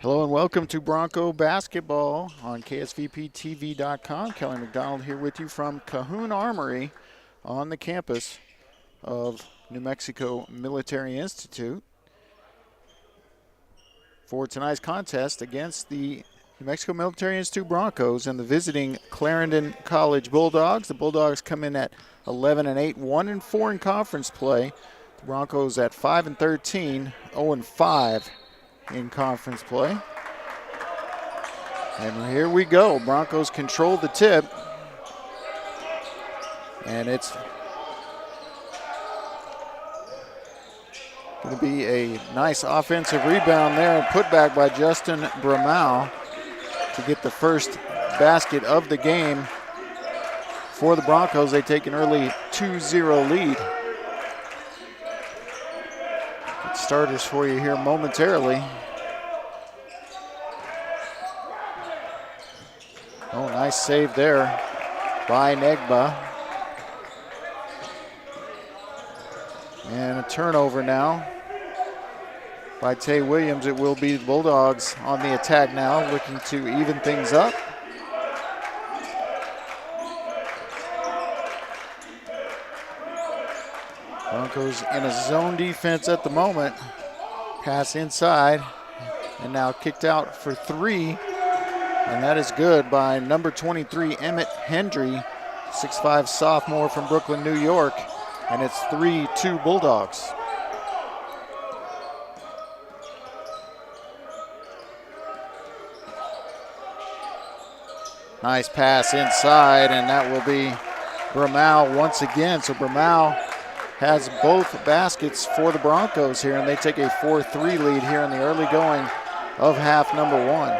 Hello and welcome to Bronco Basketball on KSVPTV.com. Kelly McDonald here with you from Cahoon Armory on the campus of New Mexico Military Institute for tonight's contest against the New Mexico Military Institute Broncos and the visiting Clarendon College Bulldogs. The Bulldogs come in at 11-8, 1-4 in conference play. The Broncos at 5-13, 0-5 in conference play. And here we go. Broncos control the tip. And it's going to be a nice offensive rebound there. Put back by Justin Bramau to get the first basket of the game for the Broncos. They take an early 2-0 lead. Get starters for you here momentarily. Oh, nice save there by Negba. And a turnover now by Tay Williams. It will be the Bulldogs on the attack now, looking to even things up. Broncos in a zone defense at the moment. Pass inside, and now kicked out for three. And that is good by number 23, Emmett Hendry, 6'5" sophomore from Brooklyn, New York. And it's 3-2 Bulldogs. Nice pass inside, and that will be Bramau once again. So Bramau has both baskets for the Broncos here, and they take a 4-3 lead here in the early going of half number one.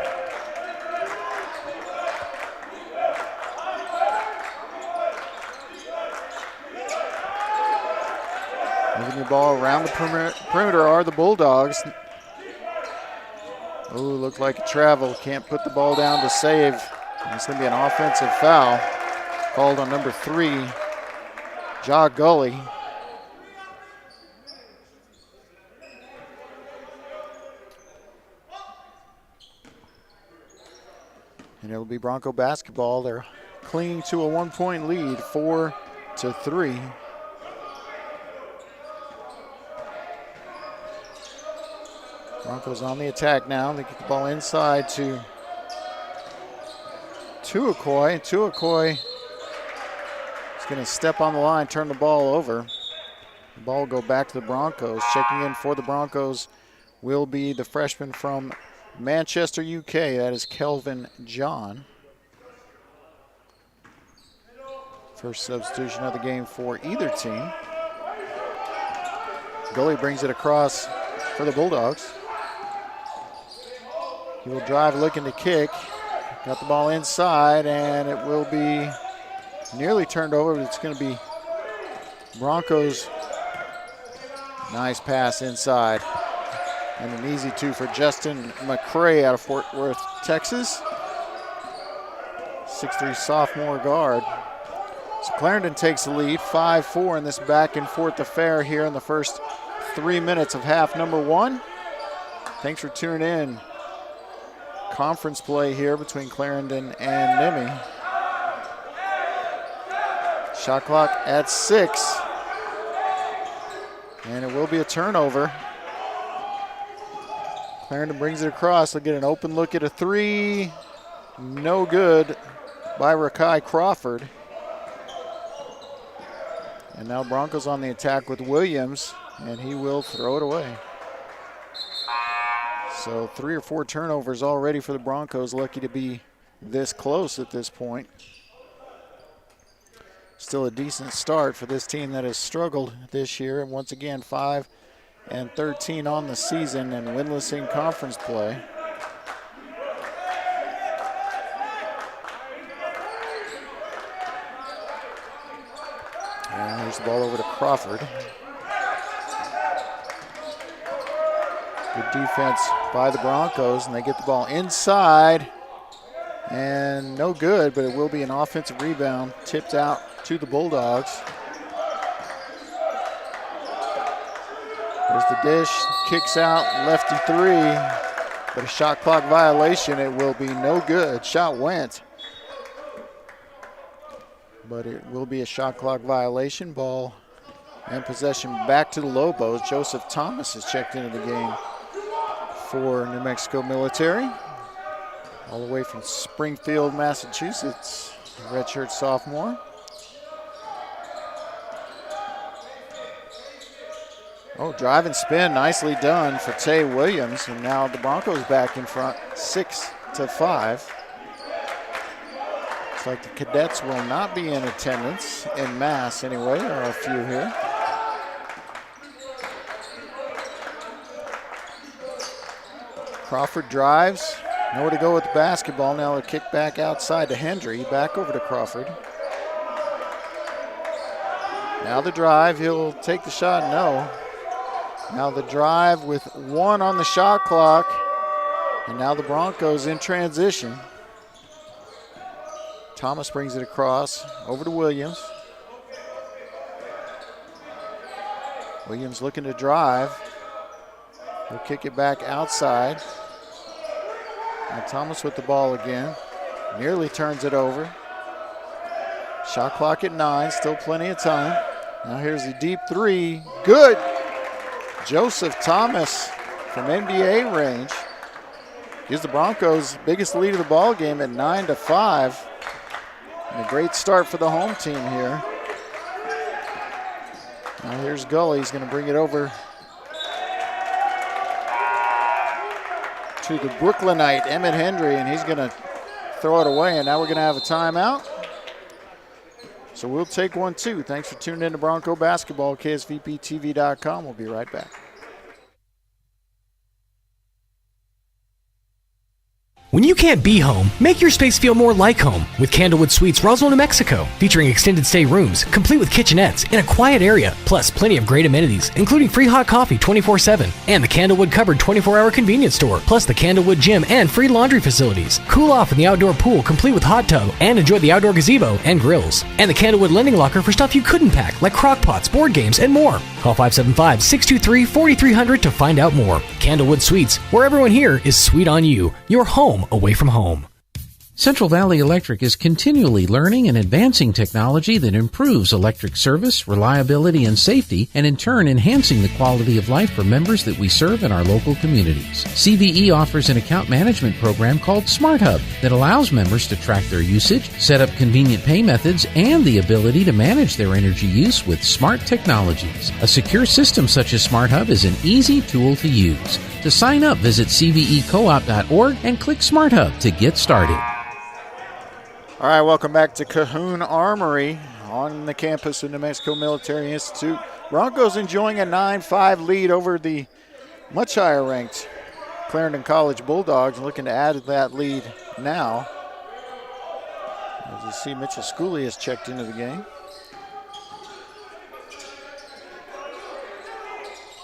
Moving the ball around the perimeter are the Bulldogs. Oh, looked like a travel. Can't put the ball down to save. And it's going to be an offensive foul called on number 3, Ja Gully. And it'll be Bronco basketball. They're clinging to a 1-point lead, 4-3. Broncos on the attack now. They get the ball inside to Tuakoi. Tuakoi is going to step on the line, turn the ball over. The ball will go back to the Broncos. Checking in for the Broncos will be the freshman from Manchester, UK. That is Kelvin John. First substitution of the game for either team. Gully brings it across for the Bulldogs. He will drive looking to kick. Got the ball inside, and it will be nearly turned over, but it's going to be Broncos. Nice pass inside. And an easy two for Justin McCray out of Fort Worth, Texas. 6'3" sophomore guard. So Clarendon takes the lead, 5-4 in this back and forth affair here in the first 3 minutes of half number one. Thanks for tuning in. Conference play here between Clarendon and Nimi. Shot clock at 6. And it will be a turnover. Clarendon brings it across. They'll get an open look at a 3. No good by Rakai Crawford. And now Broncos on the attack with Williams, and he will throw it away. So 3 or 4 turnovers already for the Broncos. Lucky to be this close at this point. Still a decent start for this team that has struggled this year. And once again, 5-13 on the season and winless in conference play. And here's the ball over to Crawford. Good defense by the Broncos, and they get the ball inside. And no good, but it will be an offensive rebound tipped out to the Bulldogs. There's the dish, kicks out, lefty 3. but a shot clock violation. It will be no good. Shot went, but it will be a shot clock violation. Ball and possession back to the Lobos. Joseph Thomas has checked into the game for New Mexico Military, all the way from Springfield, Massachusetts, redshirt sophomore. Oh, drive and spin, nicely done for Tay Williams, and now the Broncos back in front, 6-5. Looks like the Cadets will not be in attendance, in mass anyway. There are a few here. Crawford drives, nowhere to go with the basketball. Now a kick back outside to Hendry, back over to Crawford. Now the drive, he'll take the shot, no. Now the drive with 1 on the shot clock, and now the Broncos in transition. Thomas brings it across, over to Williams. Williams looking to drive. He'll kick it back outside. Now Thomas with the ball again. Nearly turns it over. Shot clock at 9, still plenty of time. Now here's the deep 3, good. Joseph Thomas from NBA range gives the Broncos biggest lead of the ball game at 9-5. And a great start for the home team here. Now here's Gully. He's going to bring it over to the Brooklynite, Emmett Hendry, and he's going to throw it away. And now we're going to have a timeout. So we'll take one, too. Thanks for tuning in to Bronco Basketball, KSVPTV.com. We'll be right back. When you can't be home, make your space feel more like home with Candlewood Suites, Roswell, New Mexico, featuring extended stay rooms, complete with kitchenettes in a quiet area, plus plenty of great amenities, including free hot coffee 24/7, and the Candlewood Cupboard 24-hour convenience store, plus the Candlewood Gym and free laundry facilities. Cool off in the outdoor pool, complete with hot tub, and enjoy the outdoor gazebo and grills. And the Candlewood Lending Locker for stuff you couldn't pack, like crock pots, board games, and more. Call 575-623-4300 to find out more. Candlewood Suites, where everyone here is sweet on you. Your home away from home. Central Valley Electric is continually learning and advancing technology that improves electric service, reliability, and safety, and in turn enhancing the quality of life for members that we serve in our local communities. CVE offers an account management program called Smart Hub that allows members to track their usage, set up convenient pay methods, and the ability to manage their energy use with smart technologies. A secure system such as Smart Hub is an easy tool to use. To sign up, visit cvecoop.org and click Smart Hub to get started. All right, welcome back to Cahoon Armory on the campus of New Mexico Military Institute. Broncos enjoying a 9-5 lead over the much higher ranked Clarendon College Bulldogs, looking to add to that lead now. As you see, Mitchell Schooley has checked into the game.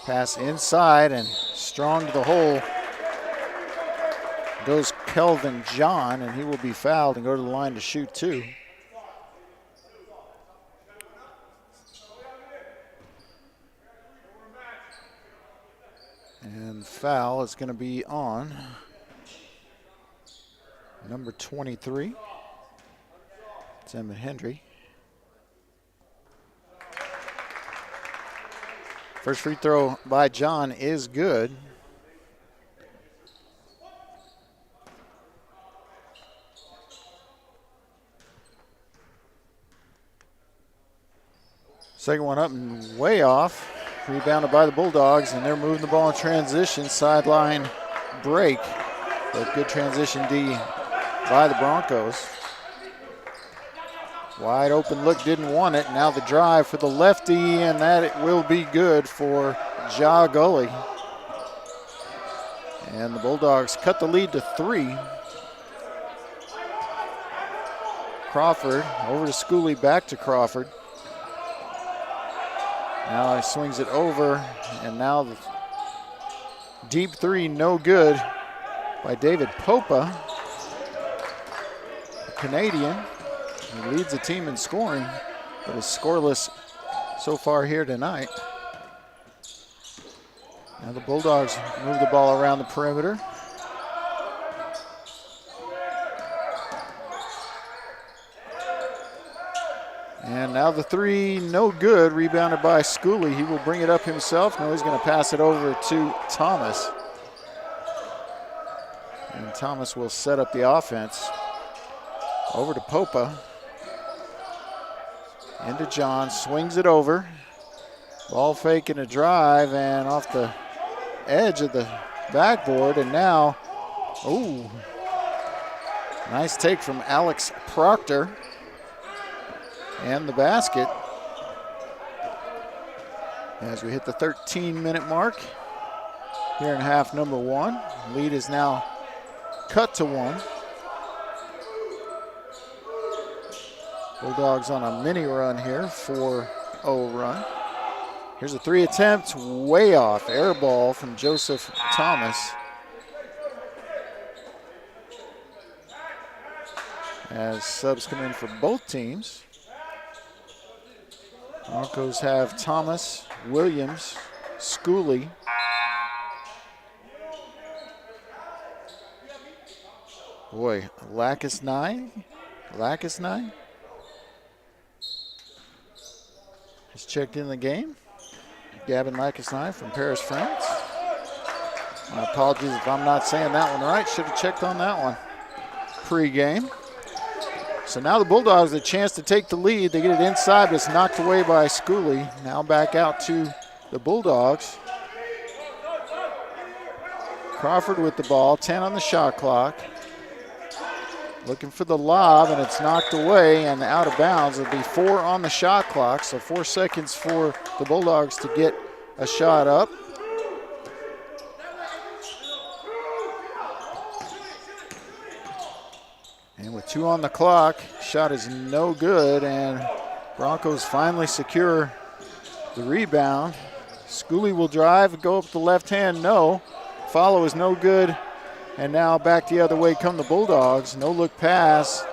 Pass inside and strong to the hole goes Kelvin John, and he will be fouled and go to the line to shoot 2. And foul is going to be on number 23. It's Emmett Hendry. First free throw by John is good. Second one up and way off. Rebounded by the Bulldogs, and they're moving the ball in transition. Sideline break. But good transition D by the Broncos. Wide open look, didn't want it. Now the drive for the lefty, and that it will be good for Ja Gully. And the Bulldogs cut the lead to 3. Crawford over to Schooley, back to Crawford. Now he swings it over, and now the deep 3, no good by David Popa, a Canadian. He leads the team in scoring, but is scoreless so far here tonight. Now the Bulldogs move the ball around the perimeter. And now the three, no good, rebounded by Schooley. He will bring it up himself. No, he's going to pass it over to Thomas. And Thomas will set up the offense. Over to Popa. Into John, swings it over. Ball fake and a drive, and off the edge of the backboard, and now, ooh, nice take from Alex Proctor. And the basket as we hit the 13-minute mark here in half number one. Lead is now cut to 1. Bulldogs on a mini run here, 4-0 run. Here's a 3 attempt, way off. Air ball from Joseph Thomas. As subs come in for both teams. Broncos have Thomas, Williams, Schooley. Boy, Lacus9 has checked in the game. Gavin Lacus9 from Paris, France. My apologies if I'm not saying that one right. Should have checked on that one pre-game. So now the Bulldogs have a chance to take the lead. They get it inside, but it's knocked away by Schooley. Now back out to the Bulldogs. Crawford with the ball, 10 on the shot clock. Looking for the lob, and it's knocked away and out of bounds. It'll be 4 on the shot clock, so 4 seconds for the Bulldogs to get a shot up. And with 2 on the clock, shot is no good, and Broncos finally secure the rebound. Schooley will drive, go up the left hand, no. Follow is no good, and now back the other way come the Bulldogs. No look pass.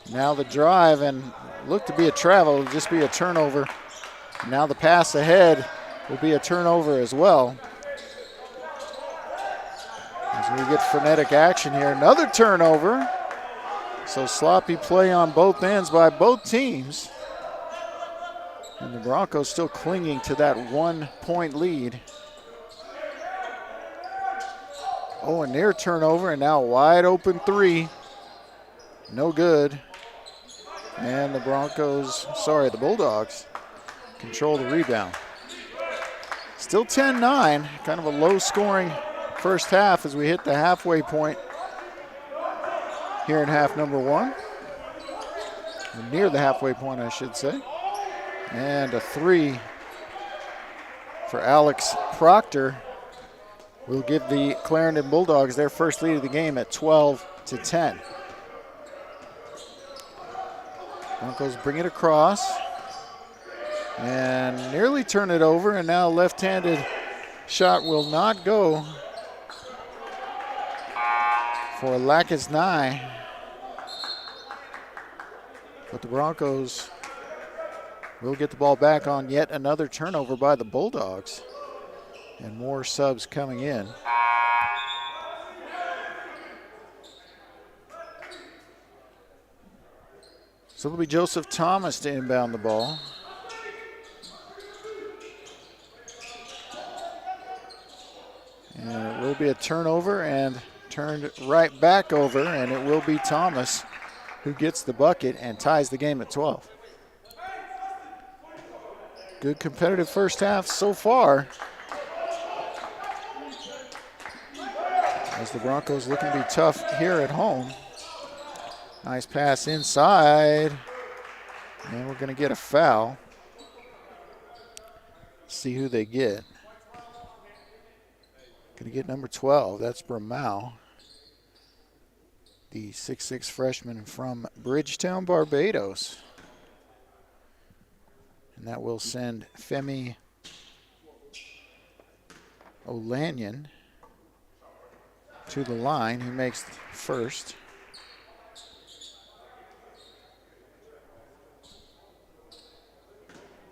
Now the drive, and looked to be a travel, it'll just be a turnover. Now the pass ahead will be a turnover as well. As we get frenetic action here, another turnover. So sloppy play on both ends by both teams. And the Broncos still clinging to that 1-point lead. Oh, a near turnover, and now wide open 3. No good. And the the Bulldogs control the rebound. Still 10-9, kind of a low scoring first half as we hit the halfway point here in half number one. Or near the halfway point, I should say. And a 3 for Alex Proctor will give the Clarendon Bulldogs their first lead of the game at 12-10. Broncos bring it across and nearly turn it over, and now left-handed shot will not go for Lacus9. But the Broncos will get the ball back on yet another turnover by the Bulldogs. And more subs coming in. So it'll be Joseph Thomas to inbound the ball. And it will be a turnover and turned right back over, and it will be Thomas who gets the bucket and ties the game at 12. Good competitive first half so far, as the Broncos looking to be tough here at home. Nice pass inside, and we're going to get a foul. See who they get. Going to get number 12. That's Bramau, the 6'6" freshman from Bridgetown, Barbados. And that will send Femi Olanyan to the line. He makes first.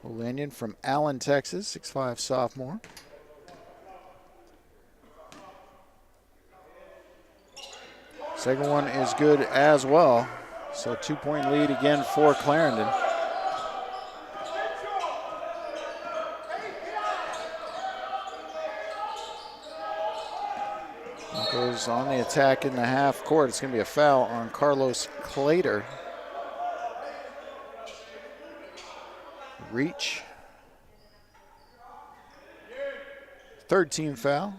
Olanyan from Allen, Texas, 6'5" sophomore. Second one is good as well. So 2-point lead again for Clarendon. Goes on the attack in the half court. It's going to be a foul on Carlos Clater. Reach. Third team foul.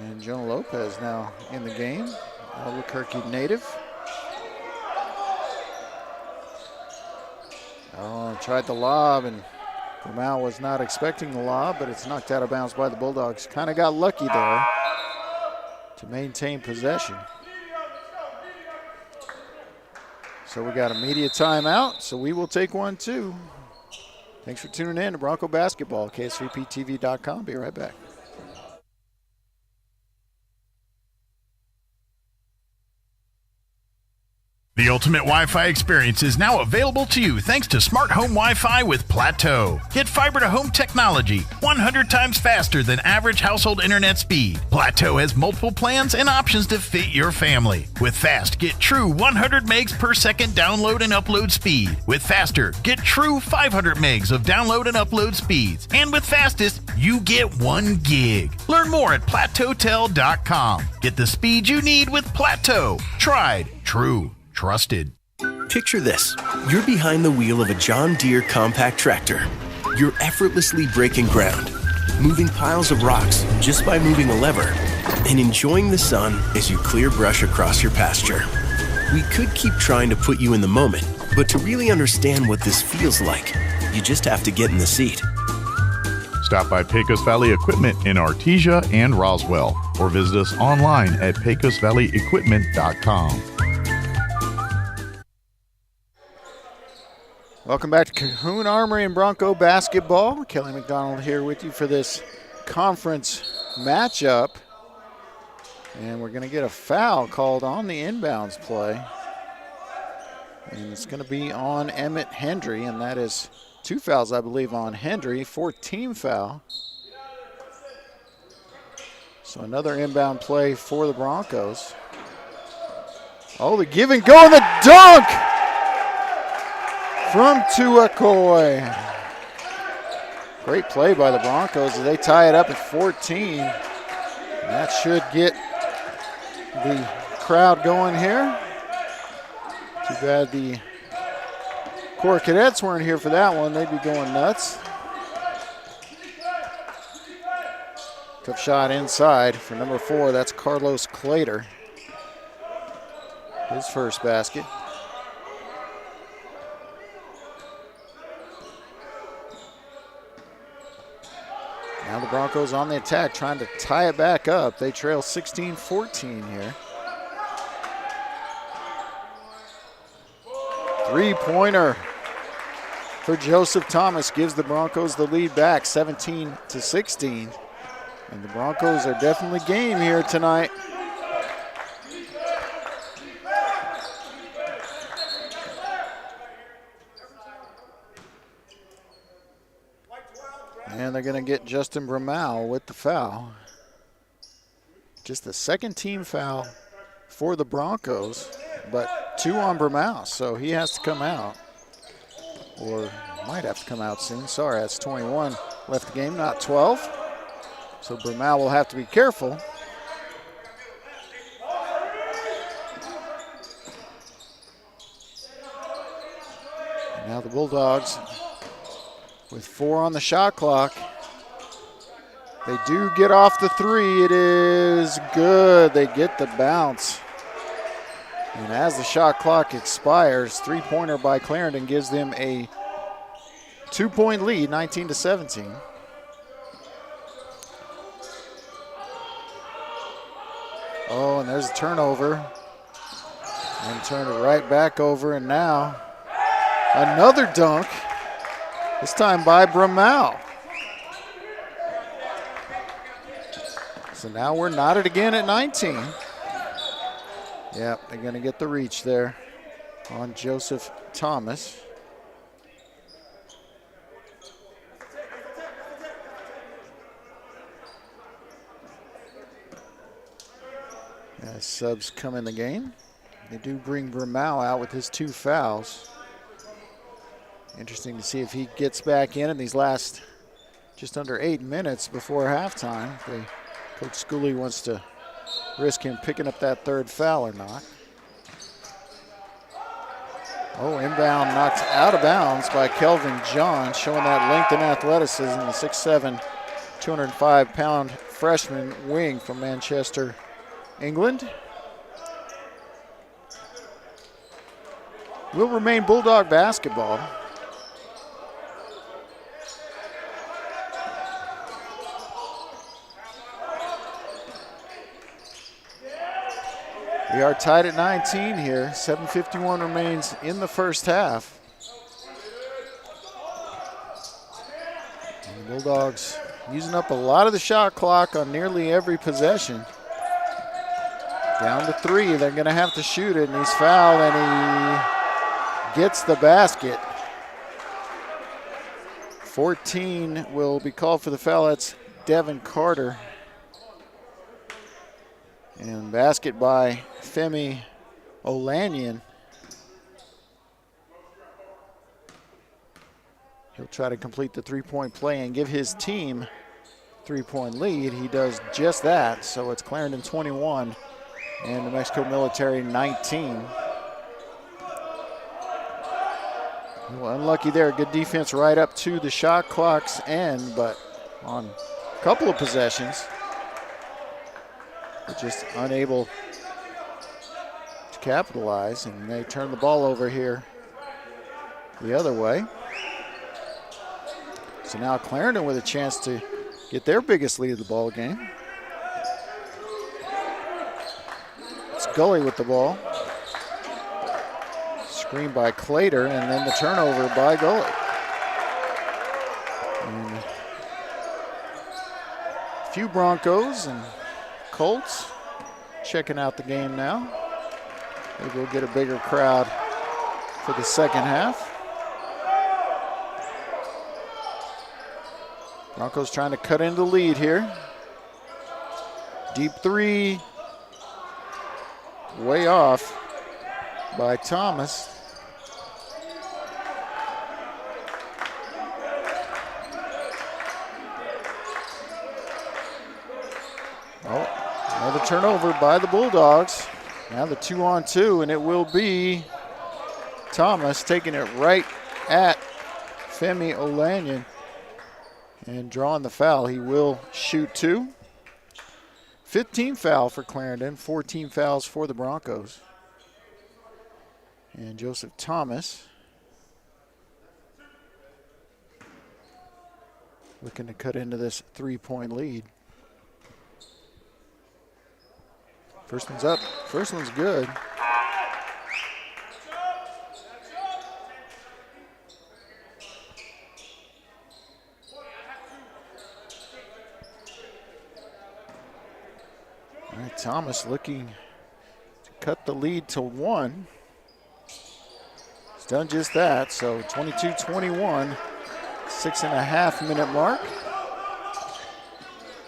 And Jonah Lopez now in the game, Albuquerque native. Oh, tried the lob, and Bromell was not expecting the lob, but it's knocked out of bounds by the Bulldogs. Kind of got lucky there to maintain possession. So we got a media timeout, so we will take one too. Thanks for tuning in to Bronco Basketball, KSVPTV.com. Be right back. The ultimate Wi-Fi experience is now available to you thanks to Smart Home Wi-Fi with Plateau. Get fiber-to-home technology 100 times faster than average household internet speed. Plateau has multiple plans and options to fit your family. With Fast, get true 100 megs per second download and upload speed. With Faster, get true 500 megs of download and upload speeds. And with Fastest, you get 1 gig. Learn more at plateautel.com. Get the speed you need with Plateau. Tried, true, trusted. Picture this. You're behind the wheel of a John Deere compact tractor. You're effortlessly breaking ground, moving piles of rocks just by moving a lever, and enjoying the sun as you clear brush across your pasture. We could keep trying to put you in the moment, but to really understand what this feels like, you just have to get in the seat. Stop by Pecos Valley Equipment in Artesia and Roswell, or visit us online at pecosvalleyequipment.com. Welcome back to Cahoon Armory and Bronco Basketball. Kelly McDonald here with you for this conference matchup. And we're going to get a foul called on the inbounds play. And it's going to be on Emmett Hendry, and that is 2 fouls, I believe, on Hendry. 4th team foul. So another inbound play for the Broncos. Oh, the give and go and the dunk from Tuakoi. Great play by the Broncos as they tie it up at 14. And that should get the crowd going here. Too bad the Corps Cadets weren't here for that one. They'd be going nuts. Tough shot inside for number 4. That's Carlos Clater. His first basket. Now the Broncos on the attack, trying to tie it back up. They trail 16-14 here. Three-pointer for Joseph Thomas gives the Broncos the lead back, 17-16. And the Broncos are definitely game here tonight. And they're going to get Justin Bromell with the foul. Just the 2nd team foul for the Broncos, but 2 on Bromell, so he has to come out. Or might have to come out soon. Sorry, that's 21 left the game, not 12. So Bromell will have to be careful. And now the Bulldogs with 4 on the shot clock. They do get off the 3. It is good. They get the bounce. And as the shot clock expires, 3-pointer by Clarendon gives them a 2-point lead, 19-17. Oh, and there's a turnover. And turn it right back over, and now another dunk. This time by Bromell. So now we're knotted again at 19. Yep, they're going to get the reach there on Joseph Thomas. As subs come in the game, they do bring Bramau out with his 2 fouls. Interesting to see if he gets back in these last just under 8 minutes before halftime. Coach Schooley wants to risk him picking up that 3rd foul or not. Oh, inbound knocked out of bounds by Kelvin John, showing that length and athleticism, the 6'7", 205-pound freshman wing from Manchester, England. Will remain Bulldog basketball. We are tied at 19 here. 7:51 remains in the first half. And the Bulldogs using up a lot of the shot clock on nearly every possession. Down to 3, they're gonna have to shoot it, and he's fouled, and he gets the basket. 14 will be called for the foul. That's Devin Carter. And basket by Femi Olanian. He'll try to complete the 3-point play and give his team 3-point lead. He does just that, so it's Clarendon 21 and New Mexico Military 19. Well, unlucky there. Good defense right up to the shot clock's end, but on a couple of possessions, they're just unable to capitalize, and they turn the ball over here the other way. So now Clarendon with a chance to get their biggest lead of the ball game. It's Gully with the ball. Screen by Clater, and then the turnover by Gully. And a few Broncos and Colts checking out the game now. Maybe we'll get a bigger crowd for the second half. Broncos trying to cut into the lead here. Deep 3. Way off by Thomas. Oh, another turnover by the Bulldogs. Now the 2-on-2, and it will be Thomas taking it right at Femi Olanian and drawing the foul. He will shoot 2. 15 foul for Clarendon, 14 fouls for the Broncos. And Joseph Thomas looking to cut into this 3-point lead. First one's up, first one's good. All right, Thomas looking to cut the lead to 1. He's done just that, so 22-21, 6.5 minute mark.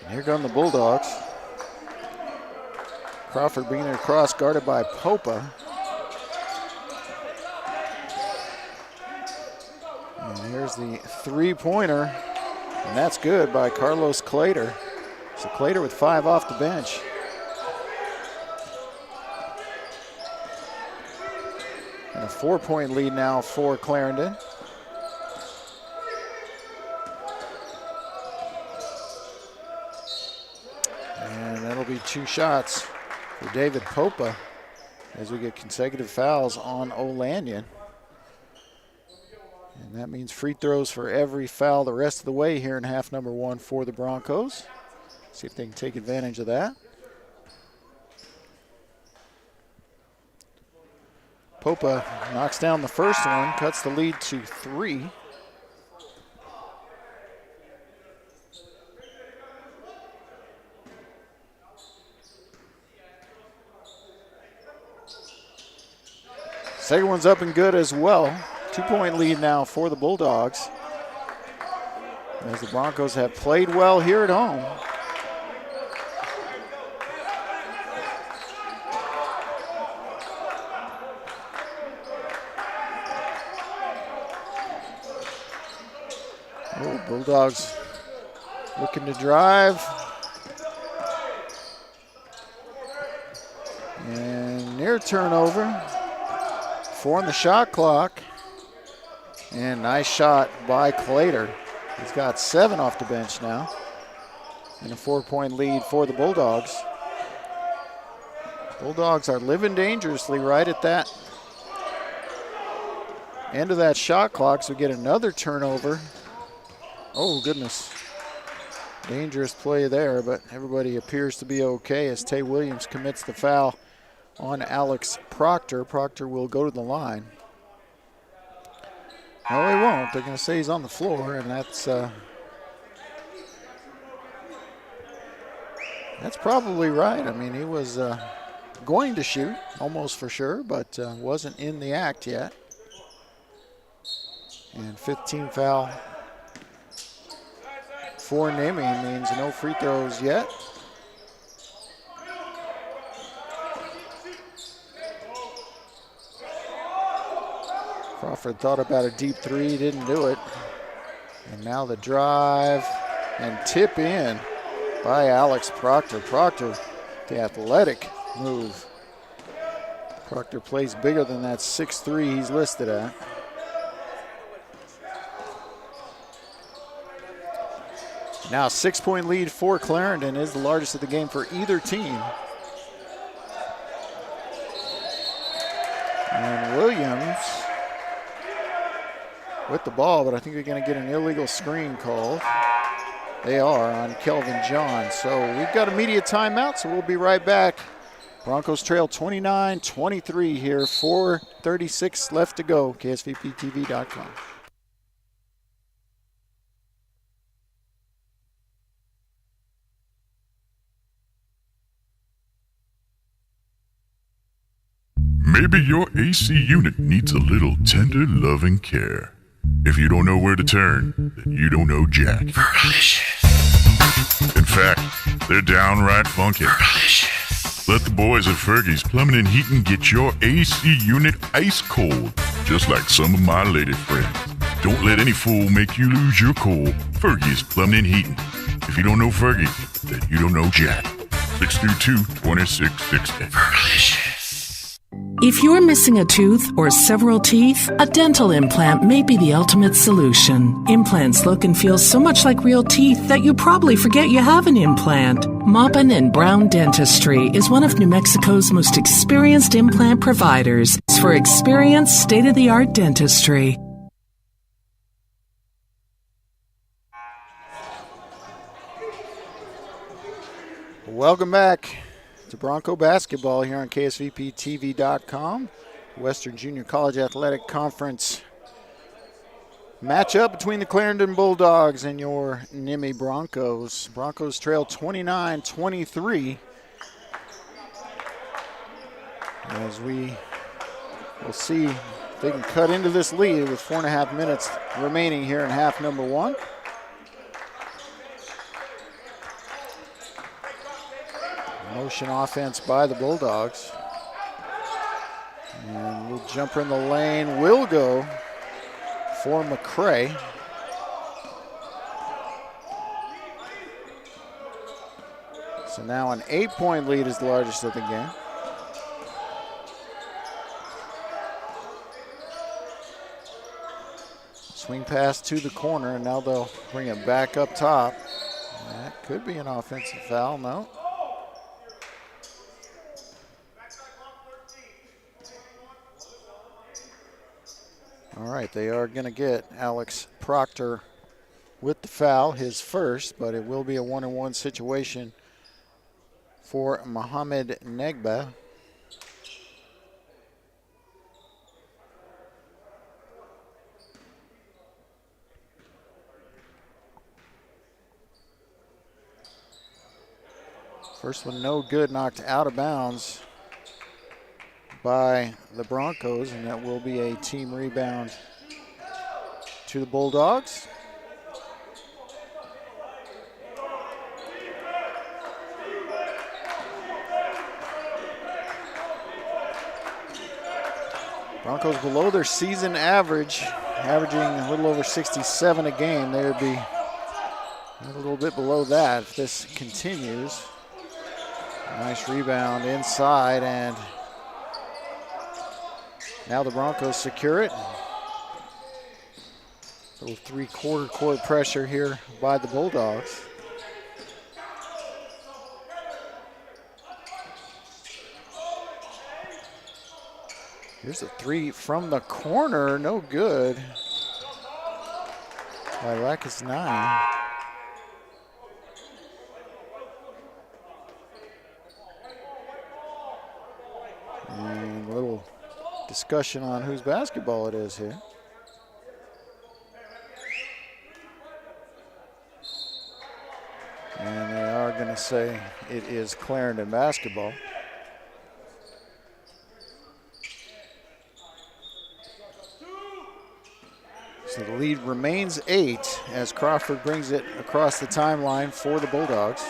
And here come the Bulldogs. Crawford bringing it across, guarded by Popa. And here's the 3-pointer, and that's good by Carlos Clater. So Clater with 5 off the bench. And a 4-point lead now for Clarendon. And that'll be 2 shots for David Popa as we get consecutive fouls on Olanian. And that means free throws for every foul the rest of the way here in half number 1 for the Broncos. See if they can take advantage of that. Popa knocks down the first one, cuts the lead to 3. Second one's up and good as well. 2-point lead now for the Bulldogs, as the Broncos have played well here at home. Bulldogs looking to drive. And near turnover. 4 on the shot clock. And nice shot by Clater. He's got 7 off the bench now. And a 4-point lead for the Bulldogs. Bulldogs are living dangerously right at that end of that shot clock, so we get another turnover. Oh, goodness. Dangerous play there, but everybody appears to be okay as Tay Williams commits the foul on Alex Proctor. Proctor will go to the line. No, he won't. They're going to say he's on the floor, and that's probably right. I mean, he was going to shoot, almost for sure, but wasn't in the act yet. And 15 foul for Nimi means no free throws yet. Crawford thought about a deep three, didn't do it. And now the drive and tip in by Alex Proctor. Proctor, the athletic move. Proctor plays bigger than that 6'3" he's listed at. Now a 6-point lead for Clarendon is the largest of the game for either team. And Williams with the ball, but I think they're going to get an illegal screen called. They are on Kelvin John. So we've got a media timeout, so we'll be right back. Broncos trail 29-23 here, 4:36 left to go, KSVPTV.com. Maybe your AC unit needs a little tender loving care. If you don't know where to turn, then you don't know Jack. Fergalicious. In fact, they're downright funky. Fergalicious. Let the boys at Fergie's Plumbing and Heating get your AC unit ice cold, just like some of my lady friends. Don't let any fool make you lose your cool. Fergie's Plumbing and Heating. If you don't know Fergie, then you don't know Jack. 632-2660. Fergalicious. If you're missing a tooth or several teeth, a dental implant may be the ultimate solution. Implants look and feel so much like real teeth that you probably forget you have an implant. Maupin and Brown Dentistry is one of New Mexico's most experienced implant providers for experienced, state-of-the-art dentistry. Welcome back to Bronco basketball here on KSVPTV.com. Western Junior College Athletic Conference matchup between the Clarendon Bulldogs and your Nimi Broncos. Broncos trail 29-23 as we will see if they can cut into this lead with 4.5 minutes remaining here in half number 1. Motion offense by the Bulldogs. And we'll jumper in the lane will go for McCray. So now an 8-point lead is the largest of the game. Swing pass to the corner, and now they'll bring it back up top. That could be an offensive foul, no. All right, they are going to get Alex Proctor with the foul, his first, but it will be a 1-on-1 situation for Mohamed Negba. First one no good, knocked out of bounds by the Broncos, and that will be a team rebound to the Bulldogs. Broncos below their season average, averaging a little over 67 a game. They would be A little bit below that if this continues. Nice rebound inside, and now the Broncos secure it. A little three-quarter court pressure here by the Bulldogs. Here's a three from the corner, no good. By Lacus 9. And a little discussion on whose basketball it is here. And they are going to say it is Clarendon basketball. So the lead remains 8 as Crawford brings it across the timeline for the Bulldogs.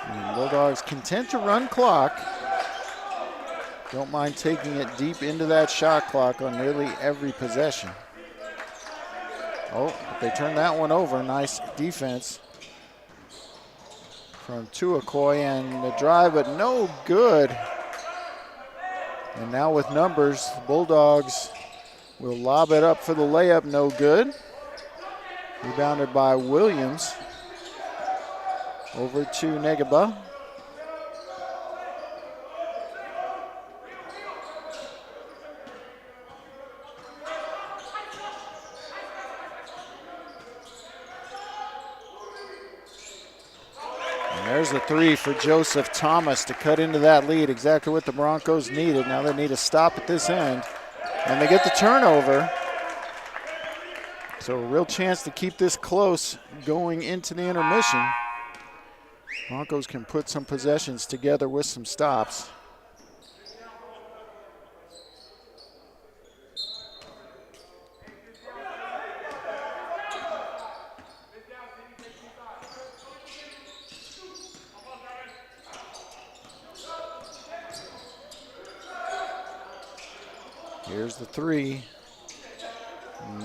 And Bulldogs content to run clock. Don't mind taking it deep into that shot clock on nearly every possession. Oh, but they turn that one over. Nice defense from Tuakoi, and the drive, but no good. And now with numbers, the Bulldogs will lob it up for the layup, no good. Rebounded by Williams. Over to Negaba. There's a three for Joseph Thomas to cut into that lead, exactly what the Broncos needed. Now they need a stop at this end, and they get the turnover. So a real chance to keep this close going into the intermission. Broncos can put some possessions together with some stops. Here's the three.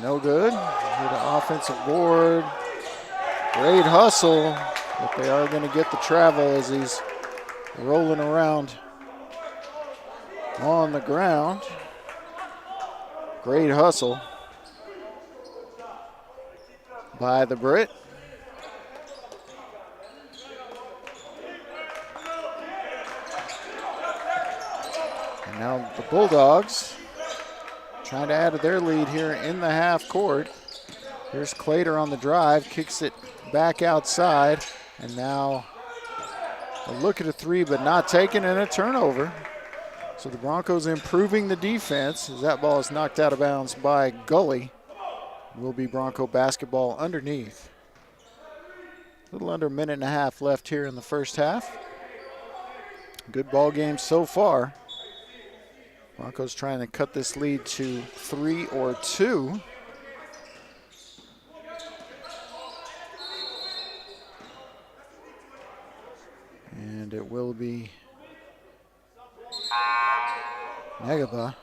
No good. Hit an offensive board. Great hustle, but they are going to get the travel as he's rolling around on the ground. Great hustle by the Brit. And now the Bulldogs trying to add to their lead here in the half court. Here's Clater on the drive, kicks it back outside, and now a look at a three, but not taken, and a turnover. So the Broncos improving the defense as that ball is knocked out of bounds by Gully. Will be Bronco basketball underneath. A little under a minute and a half left here in the first half. Good ball game so far. Broncos trying to cut this lead to 3 or 2. And it will be Negaba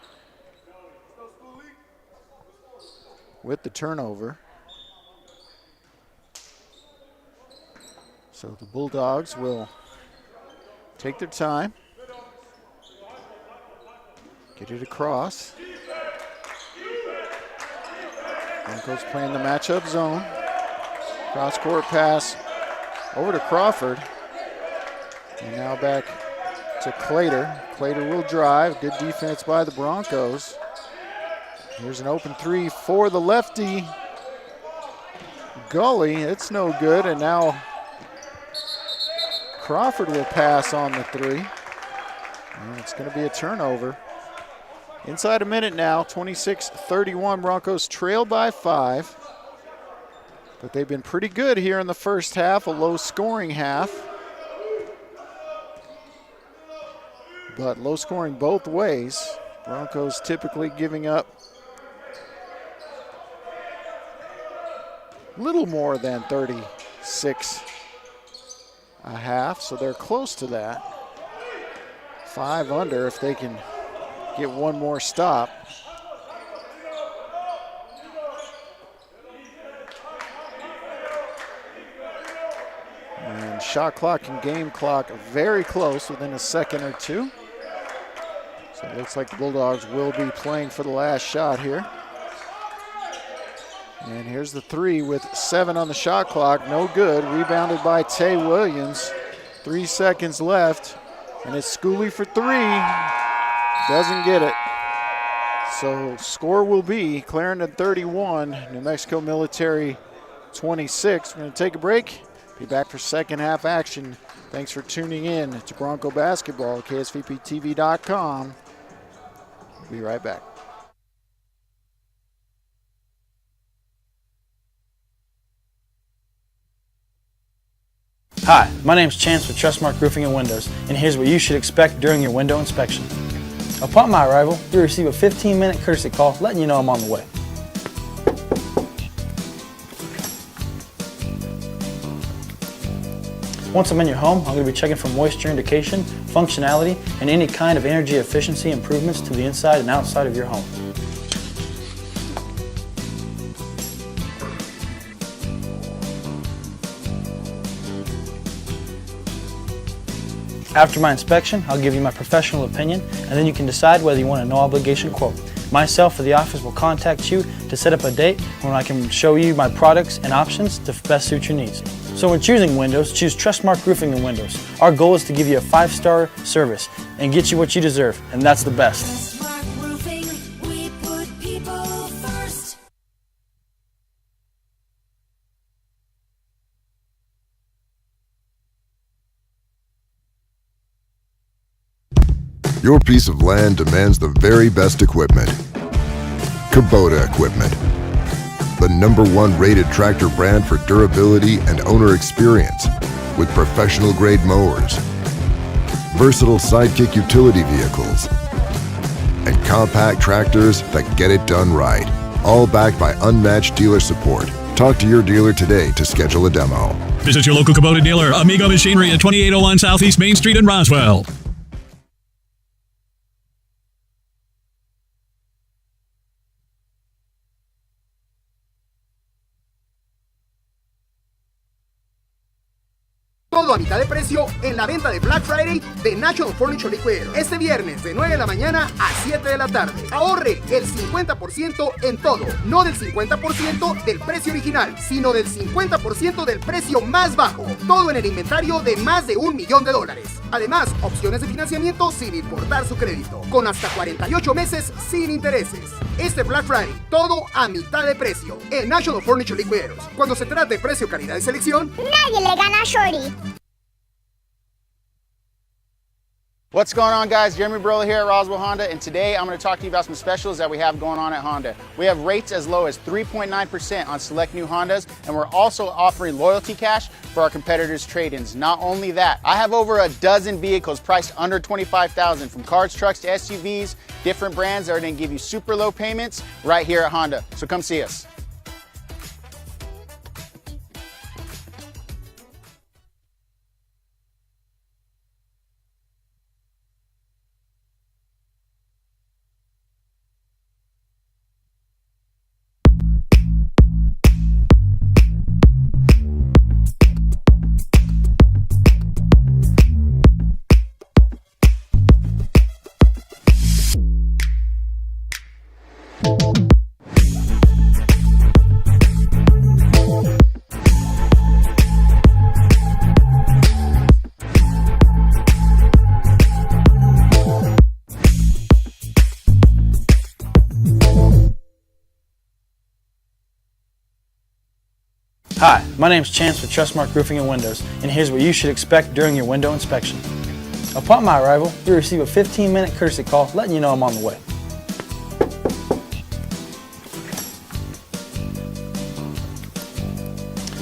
with the turnover. So the Bulldogs will take their time. Get it across. Broncos playing the matchup zone. Cross-court pass over to Crawford. And now back to Clater. Clater will drive. Good defense by the Broncos. Here's an open three for the lefty. Gully, it's no good. And now Crawford will pass on the three. And it's going to be a turnover. Inside a minute now, 26-31. Broncos trail by 5. But they've been pretty good here in the first half, a low-scoring half. But low-scoring both ways. Broncos typically giving up a little more than 36 a half, so they're close to that. 5 under if they can get one more stop. shot clock and game clock very close, within a second or two. So it looks like the Bulldogs will be playing for the last shot here. And here's the three with 7 on the shot clock. No good. Rebounded by Tay Williams. 3 seconds left. And it's Schooley for 3. Doesn't get it. So score will be Clarendon 31, New Mexico Military 26. We're going to take a break. Be back for second half action. Thanks for tuning in to Bronco Basketball, KSVPTV.com. Be right back. Hi, my name is Chance with Trustmark Roofing and Windows, and here's what you should expect during your window inspection. Upon my arrival, you'll receive a 15-minute courtesy call letting you know I'm on the way. Once I'm in your home, I'm going to be checking for moisture indication, functionality, and any kind of energy efficiency improvements to the inside and outside of your home. After my inspection, I'll give you my professional opinion, and then you can decide whether you want a no-obligation quote. Myself or the office will contact you to set up a date when I can show you my products and options to best suit your needs. So when choosing windows, choose Trustmark Roofing and Windows. Our goal is to give you a 5-star service and get you what you deserve, and that's the best. Your piece of land demands the very best equipment. Kubota Equipment, the #1 rated tractor brand for durability and owner experience, with professional grade mowers, versatile sidekick utility vehicles, and compact tractors that get it done right, all backed by unmatched dealer support. Talk to your dealer today to schedule a demo. Visit your local Kubota dealer, Amiga Machinery at 2801 Southeast Main Street in Roswell. Todo a mitad de precio en la venta de Black Friday de National Furniture Liquiders. Este viernes de 9 de la mañana a 7 de la tarde. Ahorre el 50% en todo. No del 50% del precio original, sino del 50% del precio más bajo. Todo en el inventario de más de $1 millón. Además, opciones de financiamiento sin importar su crédito. Con hasta 48 meses sin intereses. Este Black Friday, todo a mitad de precio en National Furniture Liquiders. Cuando se trata de precio, calidad y selección, nadie le gana a Shorty. What's going on, guys? Jeremy Brola here at Roswell Honda, and today I'm going to talk to you about some specials that we have going on at Honda. We have rates as low as 3.9% on select new Hondas, and we're also offering loyalty cash for our competitors' trade-ins. Not only that, I have over a dozen vehicles priced under $25,000, from cars, trucks to SUVs, different brands that are going to give you super low payments right here at Honda. So come see us. Hi, my name is Chance with Trustmark Roofing and Windows, and here's what you should expect during your window inspection. Upon my arrival, you'll receive a 15-minute courtesy call letting you know I'm on the way.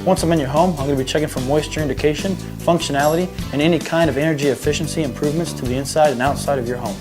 Once I'm in your home, I'm going to be checking for moisture indication, functionality, and any kind of energy efficiency improvements to the inside and outside of your home.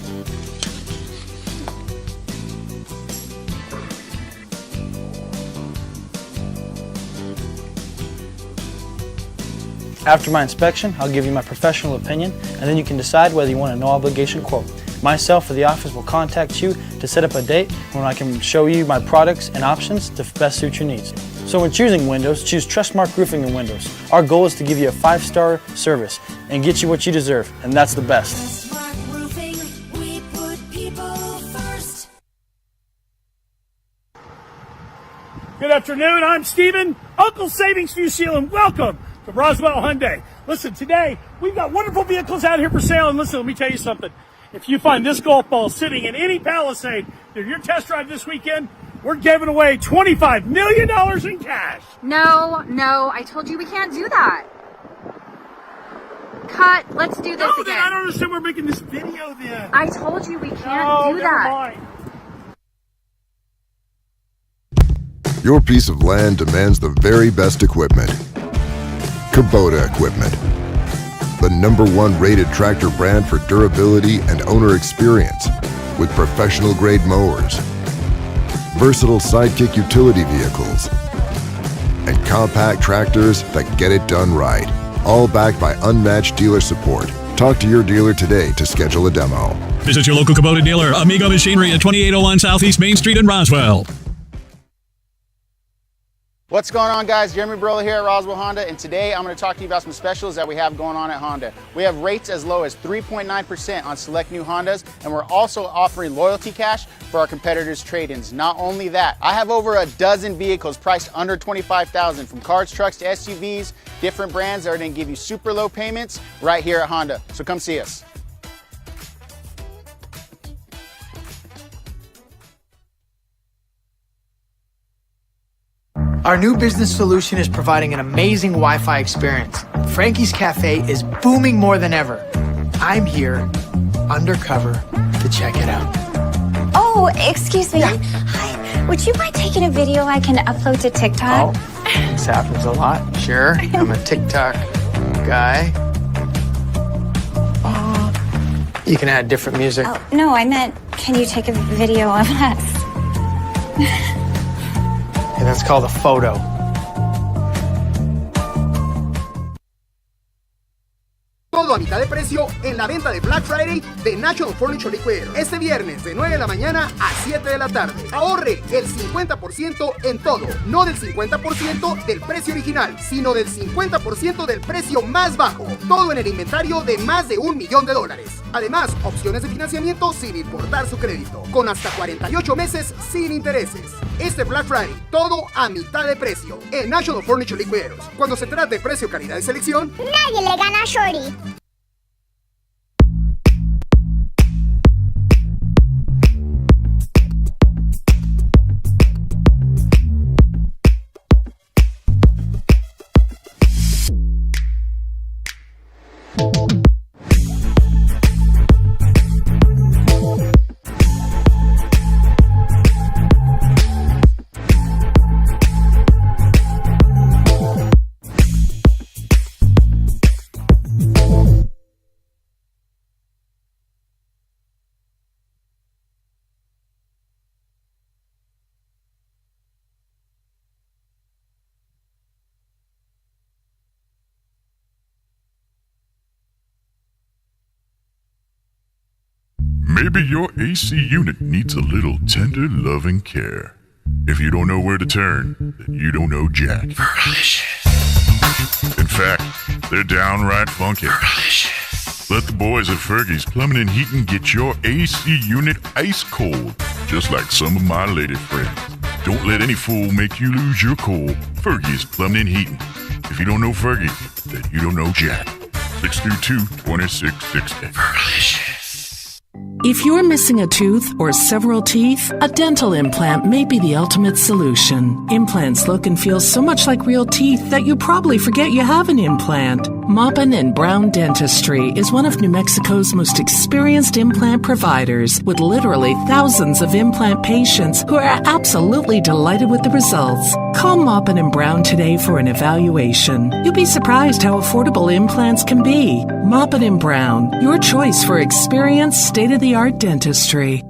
After my inspection, I'll give you my professional opinion, and then you can decide whether you want a no-obligation quote. Myself or the office will contact you to set up a date when I can show you my products and options to best suit your needs. So when choosing windows, choose Trustmark Roofing and Windows. Our goal is to give you a 5-star service and get you what you deserve, and that's the best. Good afternoon, I'm Steven, Uncle Savings View Seal, and welcome to Roswell Hyundai. Listen, today we've got wonderful vehicles out here for sale, and listen, let me tell you something. If you find this golf ball sitting in any Palisade during your test drive this weekend, we're giving away $25 million in cash. No, I told you we can't do that. Cut, let's do this again. I don't understand, we're making this video then. I told you we can't do that. Mind. Your piece of land demands the very best equipment. Kubota Equipment, the #1 rated tractor brand for durability and owner experience, with professional-grade mowers, versatile sidekick utility vehicles, and compact tractors that get it done right, all backed by unmatched dealer support. Talk to your dealer today to schedule a demo. Visit your local Kubota dealer, Amigo Machinery at 2801 Southeast Main Street in Roswell. What's going on, guys? Jeremy Brola here at Roswell Honda, and today I'm going to talk to you about some specials that we have going on at Honda. We have rates as low as 3.9% on select new Hondas, and we're also offering loyalty cash for our competitors' trade-ins. Not only that, I have over a dozen vehicles priced under $25,000, from cars, trucks to SUVs, different brands that are going to give you super low payments right here at Honda. So come see us. Our new business solution is providing an amazing Wi-Fi experience. Frankie's Cafe is booming more than ever. I'm here, undercover, to check it out. Oh, excuse me. Yeah. Hi. Would you mind taking a video I can upload to TikTok? Oh, this happens a lot. Sure, I'm a TikTok guy. You can add different music. Oh, no, I meant, can you take a video of us? And that's called a photo. Todo a mitad de precio en la venta de Black Friday de National Furniture Liquidero. Este viernes de 9 de la mañana a 7 de la tarde. Ahorre el 50% en todo. No del 50% del precio original, sino del 50% del precio más bajo. Todo en el inventario de más de $1 millón. Además, opciones de financiamiento sin importar su crédito. Con hasta 48 meses sin intereses. Este Black Friday, todo a mitad de precio en National Furniture Liquideros. Cuando se trata de precio, calidad y selección, nadie le gana a Shorty. Maybe your AC unit needs a little tender loving care. If you don't know where to turn, then you don't know Jack. In fact, they're downright funky. Let the boys at Fergie's Plumbing and Heating get your AC unit ice cold, just like some of my lady friends. Don't let any fool make you lose your cool. Fergie's Plumbing and Heating. If you don't know Fergie, then you don't know Jack. 632-2660. If you're missing a tooth or several teeth, a dental implant may be the ultimate solution. Implants look and feel so much like real teeth that you probably forget you have an implant. Maupin and Brown Dentistry is one of New Mexico's most experienced implant providers, with literally thousands of implant patients who are absolutely delighted with the results. Call Maupin and Brown today for an evaluation. You'll be surprised how affordable implants can be. Maupin and Brown, your choice for experienced, state-of-the-art dentistry.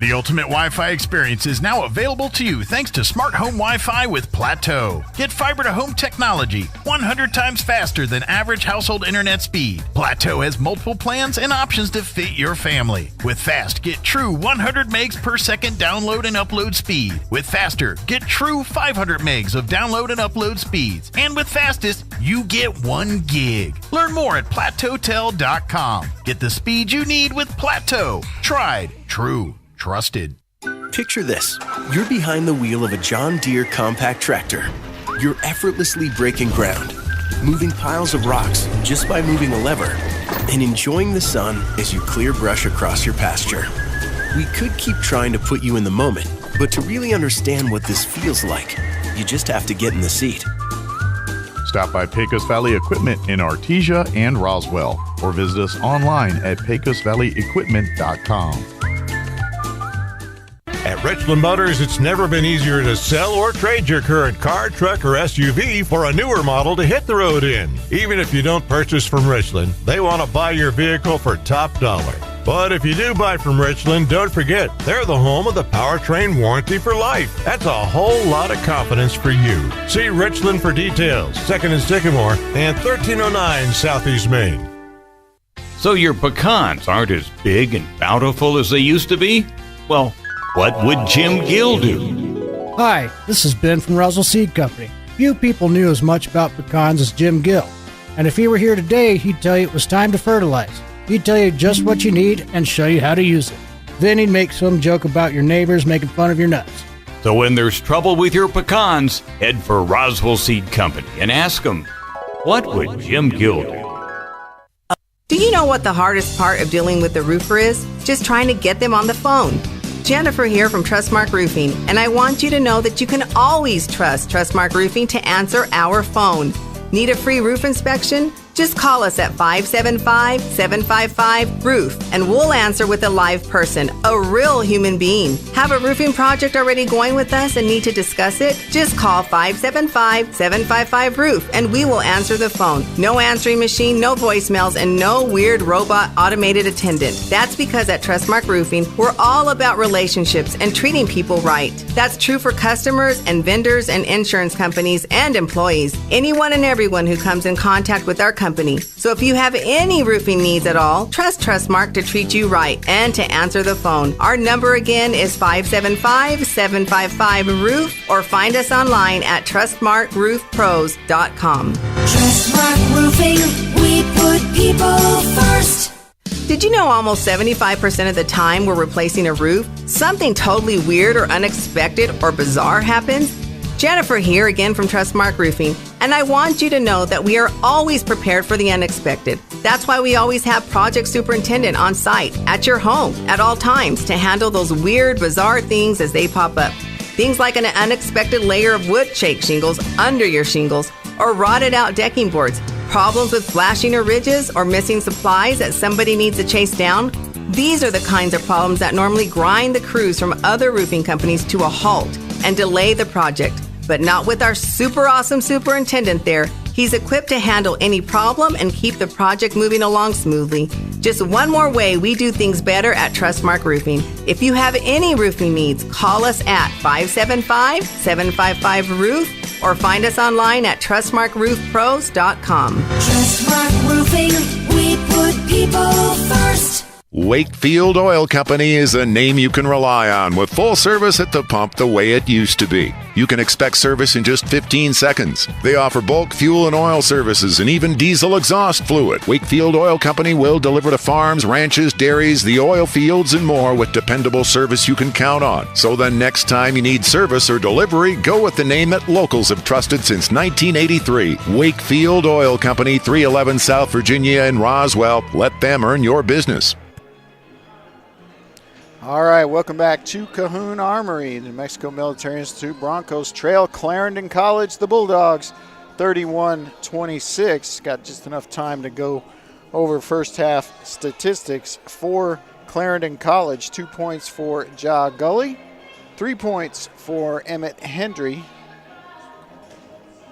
The ultimate Wi-Fi experience is now available to you thanks to smart home Wi-Fi with Plateau. Get fiber to home technology 100 times faster than average household internet speed. Plateau has multiple plans and options to fit your family. With fast, get true 100 megs per second download and upload speed. With faster, get true 500 megs of download and upload speeds. And with fastest, you get 1 gig. Learn more at plateautel.com. Get the speed you need with Plateau. Tried, true, trusted. Picture this. You're behind the wheel of a John Deere compact tractor. You're effortlessly breaking ground, moving piles of rocks just by moving a lever, and enjoying the sun as you clear brush across your pasture. We could keep trying to put you in the moment, but to really understand what this feels like, you just have to get in the seat. Stop by Pecos Valley Equipment in Artesia and Roswell, or visit us online at pecosvalleyequipment.com. At Richland Motors, it's never been easier to sell or trade your current car, truck, or SUV for a newer model to hit the road in. Even if you don't purchase from Richland, they want to buy your vehicle for top dollar. But if you do buy from Richland, don't forget, they're the home of the powertrain warranty for life. That's a whole lot of confidence for you. See Richland for details, 2nd and Sycamore, and 1309 Southeast Main. So your pecans aren't as big and bountiful as they used to be? Well, what would Jim Gill do? Hi, this is Ben from Russell Seed Company. Few people knew as much about pecans as Jim Gill. And if he were here today, he'd tell you it was time to fertilize. He'd tell you just what you need and show you how to use it. Then he'd make some joke about your neighbors making fun of your nuts. So when there's trouble with your pecans, head for Roswell Seed Company and ask them, what would Jim Gill do? Do you know what the hardest part of dealing with the roofer is? Just trying to get them on the phone. Jennifer here from Trustmark Roofing, and I want you to know that you can always trust Trustmark Roofing to answer our phone. Need a free roof inspection? Just call us at 575-755-ROOF and we'll answer with a live person, a real human being. Have a roofing project already going with us and need to discuss it? Just call 575-755-ROOF and we will answer the phone. No answering machine, no voicemails, and no weird robot automated attendant. That's because at Trustmark Roofing, we're all about relationships and treating people right. That's true for customers and vendors and insurance companies and employees. Anyone and everyone who comes in contact with our company. So if you have any roofing needs at all, trust Trustmark to treat you right and to answer the phone. Our number again is 575-755-ROOF or find us online at trustmarkroofpros.com. Trustmark Roofing, we put people first. Did you know almost 75% of the time we're replacing a roof, something totally weird or unexpected or bizarre happens? Jennifer here again from Trustmark Roofing, and I want you to know that we are always prepared for the unexpected. That's why we always have project superintendent on site at your home at all times to handle those weird, bizarre things as they pop up. Things like an unexpected layer of wood shake shingles under your shingles or rotted out decking boards, problems with flashing or ridges or missing supplies that somebody needs to chase down. These are the kinds of problems that normally grind the crews from other roofing companies to a halt and delay the project. But not with our super awesome superintendent there. He's equipped to handle any problem and keep the project moving along smoothly. Just one more way we do things better at Trustmark Roofing. If you have any roofing needs, call us at 575-755-ROOF or find us online at trustmarkroofpros.com. Trustmark Roofing, we put people first. Wakefield Oil Company is a name you can rely on with full service at the pump the way it used to be. You can expect service in just 15 seconds. They offer bulk fuel and oil services and even diesel exhaust fluid. Wakefield Oil Company will deliver to farms, ranches, dairies, the oil fields, and more with dependable service you can count on. So the next time you need service or delivery, go with the name that locals have trusted since 1983. Wakefield Oil Company, 311 South Virginia in Roswell. Let them earn your business. All right, welcome back to Cahoon Armory. The New Mexico Military Institute Broncos trail Clarendon College, the Bulldogs, 31-26. Got just enough time to go over first half statistics for Clarendon College. 2 points for Ja Gully, 3 points for Emmett Hendry,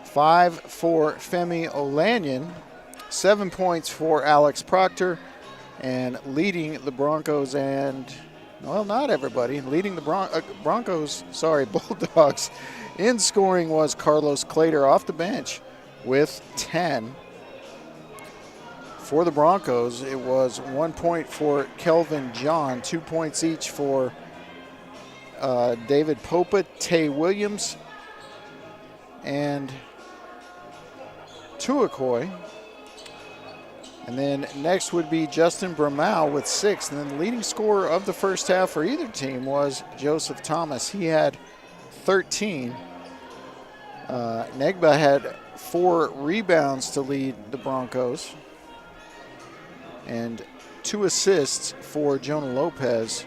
5 for Femi Olanian, 7 points for Alex Proctor, and leading the Broncos and Well, not everybody. Leading the Bulldogs in scoring was Carlos Clater off the bench with 10. For the Broncos, it was 1 point for Kelvin John, 2 points each for David Popa, Tay Williams, and Tuakoi. And then next would be Justin Bramau with 6. And then the leading scorer of the first half for either team was Joseph Thomas. He had 13. Negba had 4 rebounds to lead the Broncos. And 2 assists for Jonah Lopez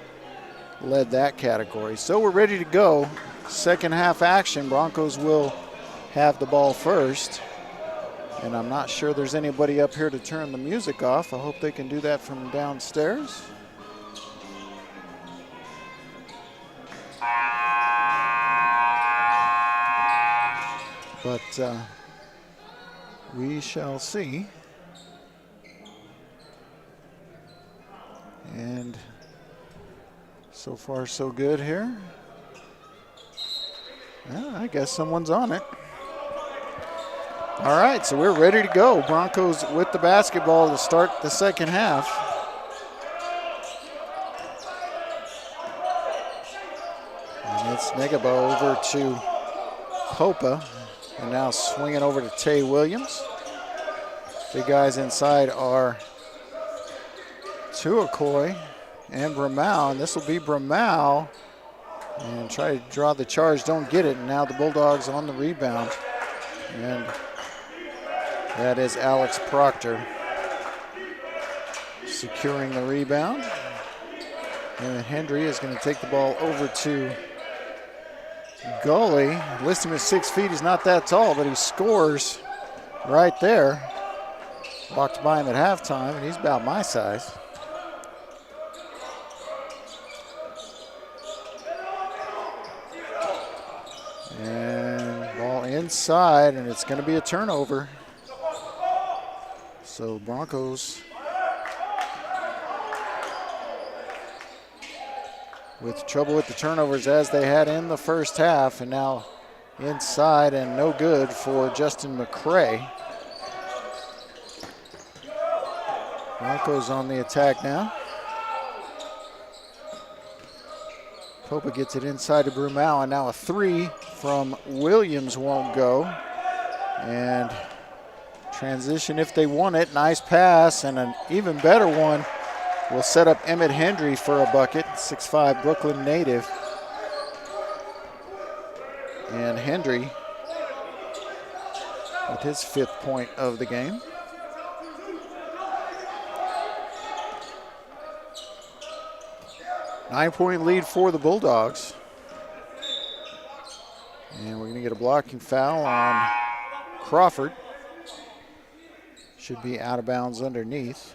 led that category. So we're ready to go. Second half action. Broncos will have the ball first. And I'm not sure there's anybody up here to turn the music off. I hope they can do that from downstairs. But we shall see. And so far so good here. Well, I guess someone's on it. All right, so we're ready to go. Broncos with the basketball to start the second half. And it's Negaba over to Popa. And now swinging over to Tay Williams. Big guys inside are Tuakoi and Bramau. And this will be Bramau. And try to draw the charge, don't get it. And now the Bulldogs on the rebound. And that is Alex Proctor securing the rebound. And Hendry is going to take the ball over to Gully. List him at 6 feet. He's not that tall, but he scores right there. Walked by him at halftime, and he's about my size. And ball inside, and it's going to be a turnover. So Broncos with trouble with the turnovers as they had in the first half, and now inside and no good for Justin McCray. Broncos on the attack now. Popa gets it inside to Brumau, and now a 3 from Williams won't go. And transition if they want it. Nice pass, and an even better one will set up Emmett Hendry for a bucket. 6'5" Brooklyn native. And Hendry with his 5th point of the game. Nine-point lead for the Bulldogs. And we're going to get a blocking foul on Crawford. Should be out of bounds underneath.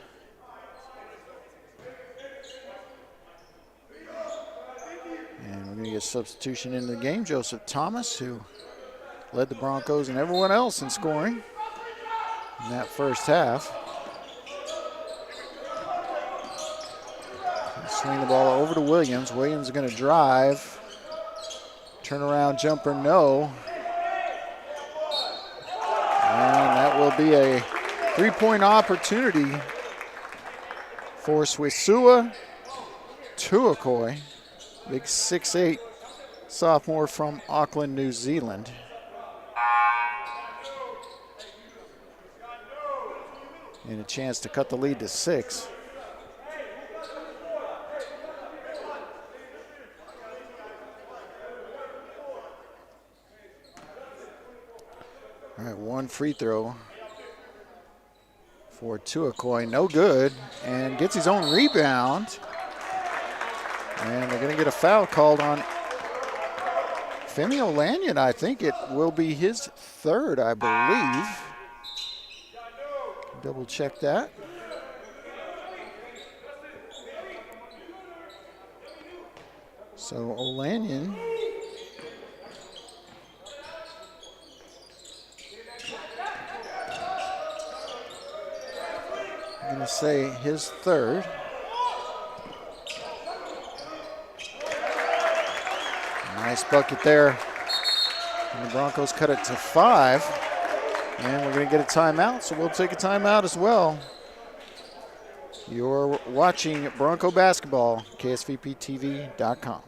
And we're going to get substitution in the game. Joseph Thomas, who led the Broncos and everyone else in scoring in that first half. Swing the ball over to Williams. Williams is going to drive. Turnaround jumper, no. And that will be a 3-point opportunity for Swisua Tuakoi, big 6'8" sophomore from Auckland, New Zealand. And a chance to cut the lead to 6. All right, one free throw for Tuakoi, no good, and gets his own rebound. And they're going to get a foul called on Femi Olanian. I think it will be his 3rd, I believe. Double check that. So Olanian I'm going to say his 3rd. Nice bucket there. And the Broncos cut it to 5. And we're going to get a timeout, so we'll take a timeout as well. You're watching Bronco basketball, KSVPTV.com.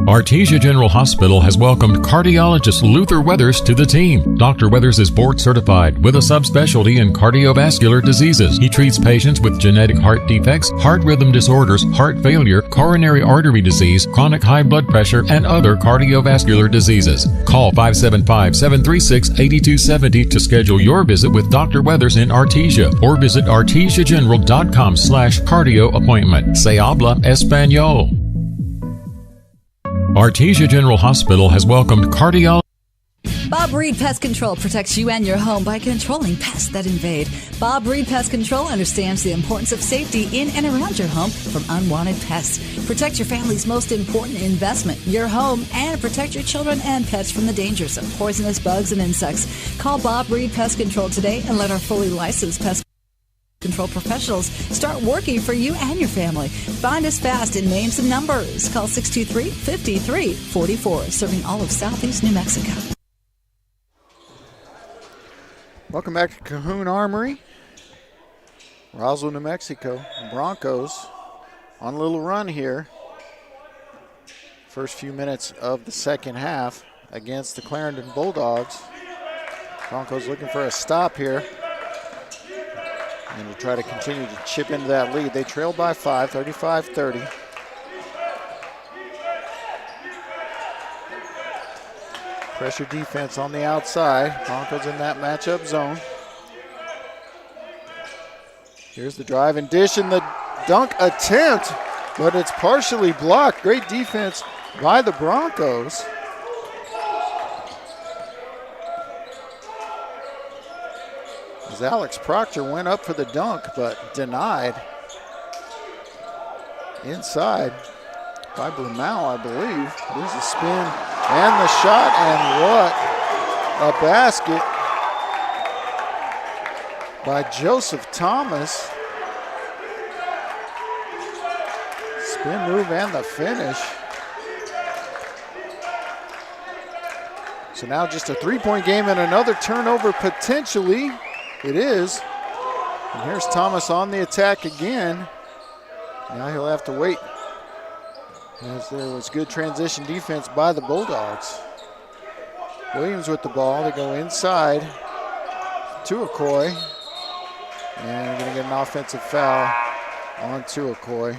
Artesia General Hospital has welcomed cardiologist Luther Weathers to the team. Dr. Weathers is board certified with a subspecialty in cardiovascular diseases. He treats patients with genetic heart defects, heart rhythm disorders, heart failure, coronary artery disease, chronic high blood pressure, and other cardiovascular diseases. Call 575-736-8270 to schedule your visit with Dr. Weathers in Artesia or visit artesiageneral.com/cardio appointment. Se habla español. Artesia General Hospital has welcomed cardiologists. Bob Reed Pest Control protects you and your home by controlling pests that invade. Bob Reed Pest Control understands the importance of safety in and around your home from unwanted pests. Protect your family's most important investment, your home, and protect your children and pets from the dangers of poisonous bugs and insects. Call Bob Reed Pest Control today and let our fully licensed pest control professionals start working for you and your family. Find us fast in names and numbers. Call 623-5344, serving all of Southeast New Mexico. Welcome back to Cahoon Armory. Roswell, New Mexico. Broncos on a little run here. First few minutes of the second half against the Clarendon Bulldogs. Broncos looking for a stop here and to try to continue to chip into that lead. They trail by 5, 35-30. Pressure defense on the outside. Broncos in that matchup zone. Here's the drive and dish and the dunk attempt, but it's partially blocked. Great defense by the Broncos. As Alex Proctor went up for the dunk, but denied. Inside by Brumau, I believe. There's a spin and the shot, and what a basket by Joseph Thomas. Spin move and the finish. So now just a three-point game and another turnover potentially. It is. And here's Thomas on the attack again. Now he'll have to wait, as there was good transition defense by the Bulldogs. Williams with the ball. They go inside to Okoye. And we're going to get an offensive foul on to Okoye.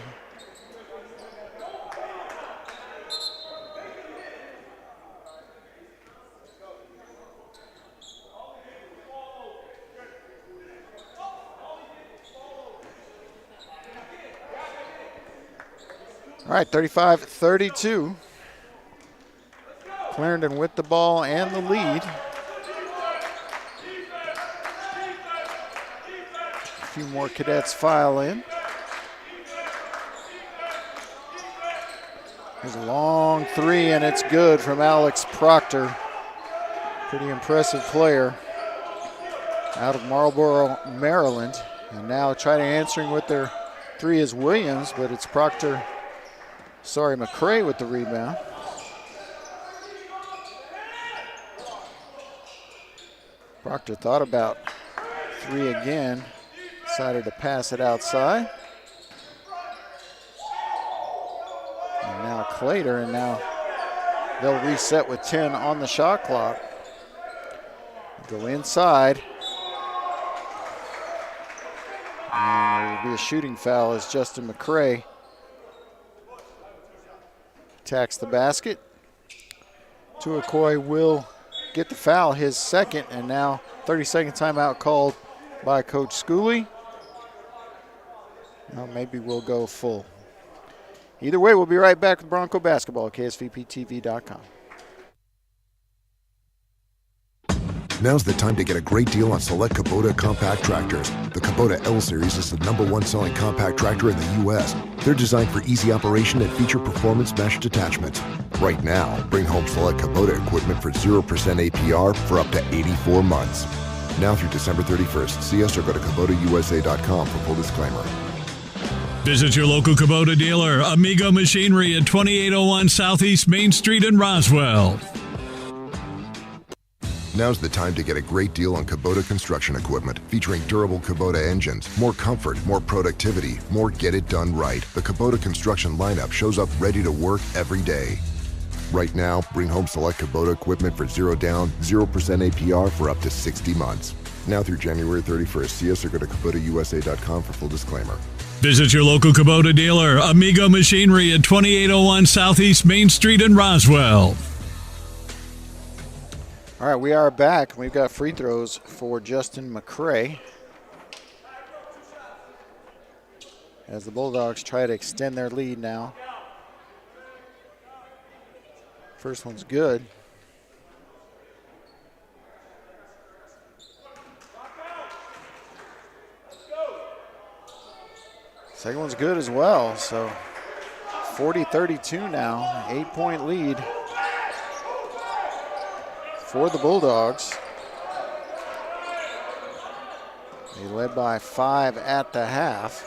All right, 35-32. Clarendon with the ball and the lead. A few more cadets file in. There's a long three, and it's good from Alex Proctor. Pretty impressive player out of Marlboro, Maryland. And now trying to answering with their three is Williams, but it's Proctor. McCray with the rebound. Proctor thought about three again, decided to pass it outside. And now Clater, and now they'll reset with 10 on the shot clock. Go inside. And there will be a shooting foul as Justin McCray attacks the basket. Tuakoi will get the foul, his second, and now 30-second timeout called by Coach Schooley. Well, maybe we'll go full. Either way, we'll be right back with Bronco basketball at KSVPTV.com. Now's the time to get a great deal on select Kubota compact tractors. The Kubota L-Series is the #1 selling compact tractor in the U.S. They're designed for easy operation and feature performance meshed attachments. Right now, bring home select Kubota equipment for 0% APR for up to 84 months. Now through December 31st. See us or go to KubotaUSA.com for full disclaimer. Visit your local Kubota dealer, Amigo Machinery at 2801 Southeast Main Street in Roswell. Now's the time to get a great deal on Kubota construction equipment, featuring durable Kubota engines, more comfort, more productivity, more get it done right. The Kubota construction lineup shows up ready to work every day. Right now, bring home select Kubota equipment for 0 down, 0% APR for up to 60 months. Now through January 31st. See us or go to KubotaUSA.com for full disclaimer. Visit your local Kubota dealer, Amigo Machinery at 2801 Southeast Main Street in Roswell. All right, we are back. We've got free throws for Justin McCray as the Bulldogs try to extend their lead now. First one's good. Second one's good as well. So 40-32 now, 8-point lead for the Bulldogs. They led by 5 at the half.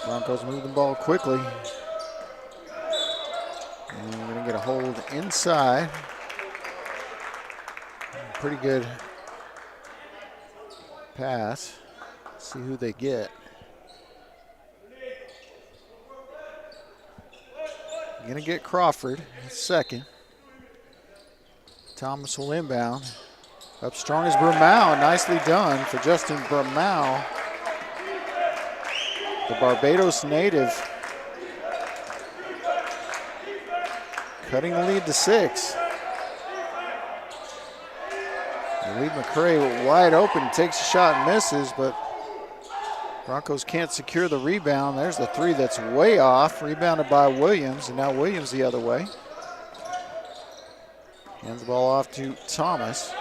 Broncos move the ball quickly. And we're going to get a hold inside. Pretty good pass. See who they get. Gonna get Crawford second. Thomas will inbound. Up strong is Bramau. Nicely done for Justin Bramau, the Barbados native, cutting the lead to 6. Lee McCray wide open, takes a shot and misses, but Broncos can't secure the rebound. There's the 3 that's way off, rebounded by Williams, and now Williams the other way. Hands the ball off to Thomas.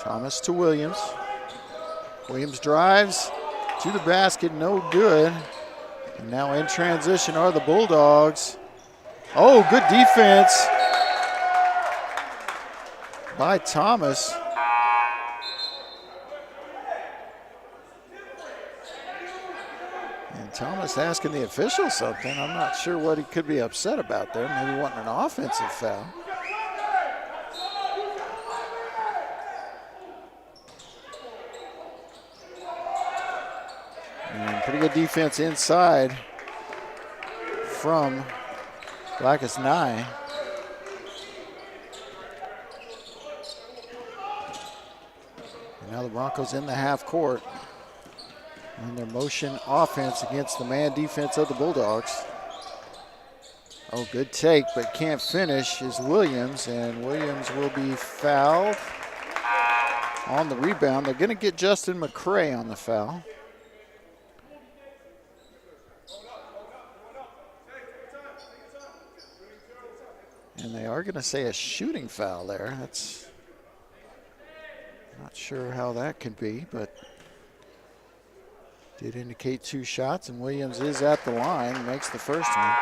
Thomas to Williams. Williams drives to the basket, no good. And now in transition are the Bulldogs. Oh, good defense by Thomas. And Thomas asking the official something. I'm not sure what he could be upset about there. Maybe wanting an offensive foul. And pretty good defense inside from Blackus Nye. And now the Broncos in the half court. And their motion offense against the man defense of the Bulldogs. Oh, good take, but can't finish is Williams, and Williams will be fouled on the rebound. They're going to get Justin McCray on the foul. And they are going to say a shooting foul there. That's not sure how that could be, but did indicate 2 shots, and Williams is at the line, makes the first one.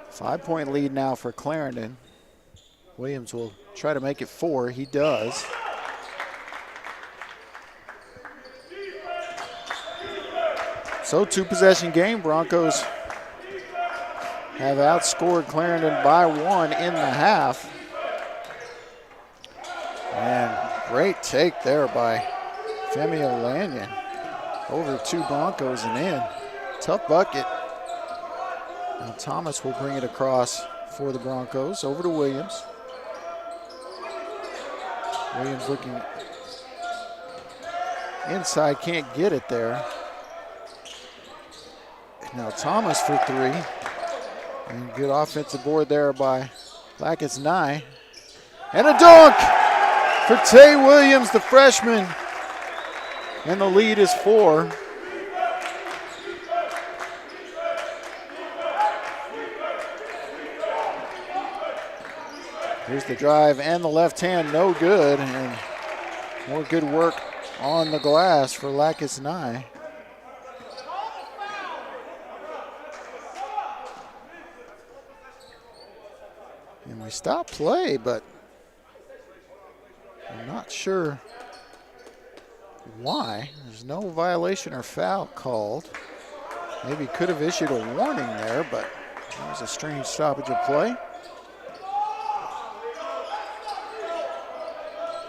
Five-point lead now for Clarendon. Williams will try to make it 4. He does. So 2-possession game. Broncos have outscored Clarendon by 1 in the half. And great take there by Femi Olanyan. Over 2 Broncos and in. Tough bucket. Now Thomas will bring it across for the Broncos. Over to Williams. Williams looking inside, can't get it there. Now Thomas for 3. And good offensive board there by Blackus Nye. And a dunk for Tay Williams, the freshman. And the lead is 4. Here's the drive and the left hand, no good. And more good work on the glass for Lacus Nye. And we stopped play, but I'm not sure why. There's no violation or foul called. Maybe could have issued a warning there, but it was a strange stoppage of play.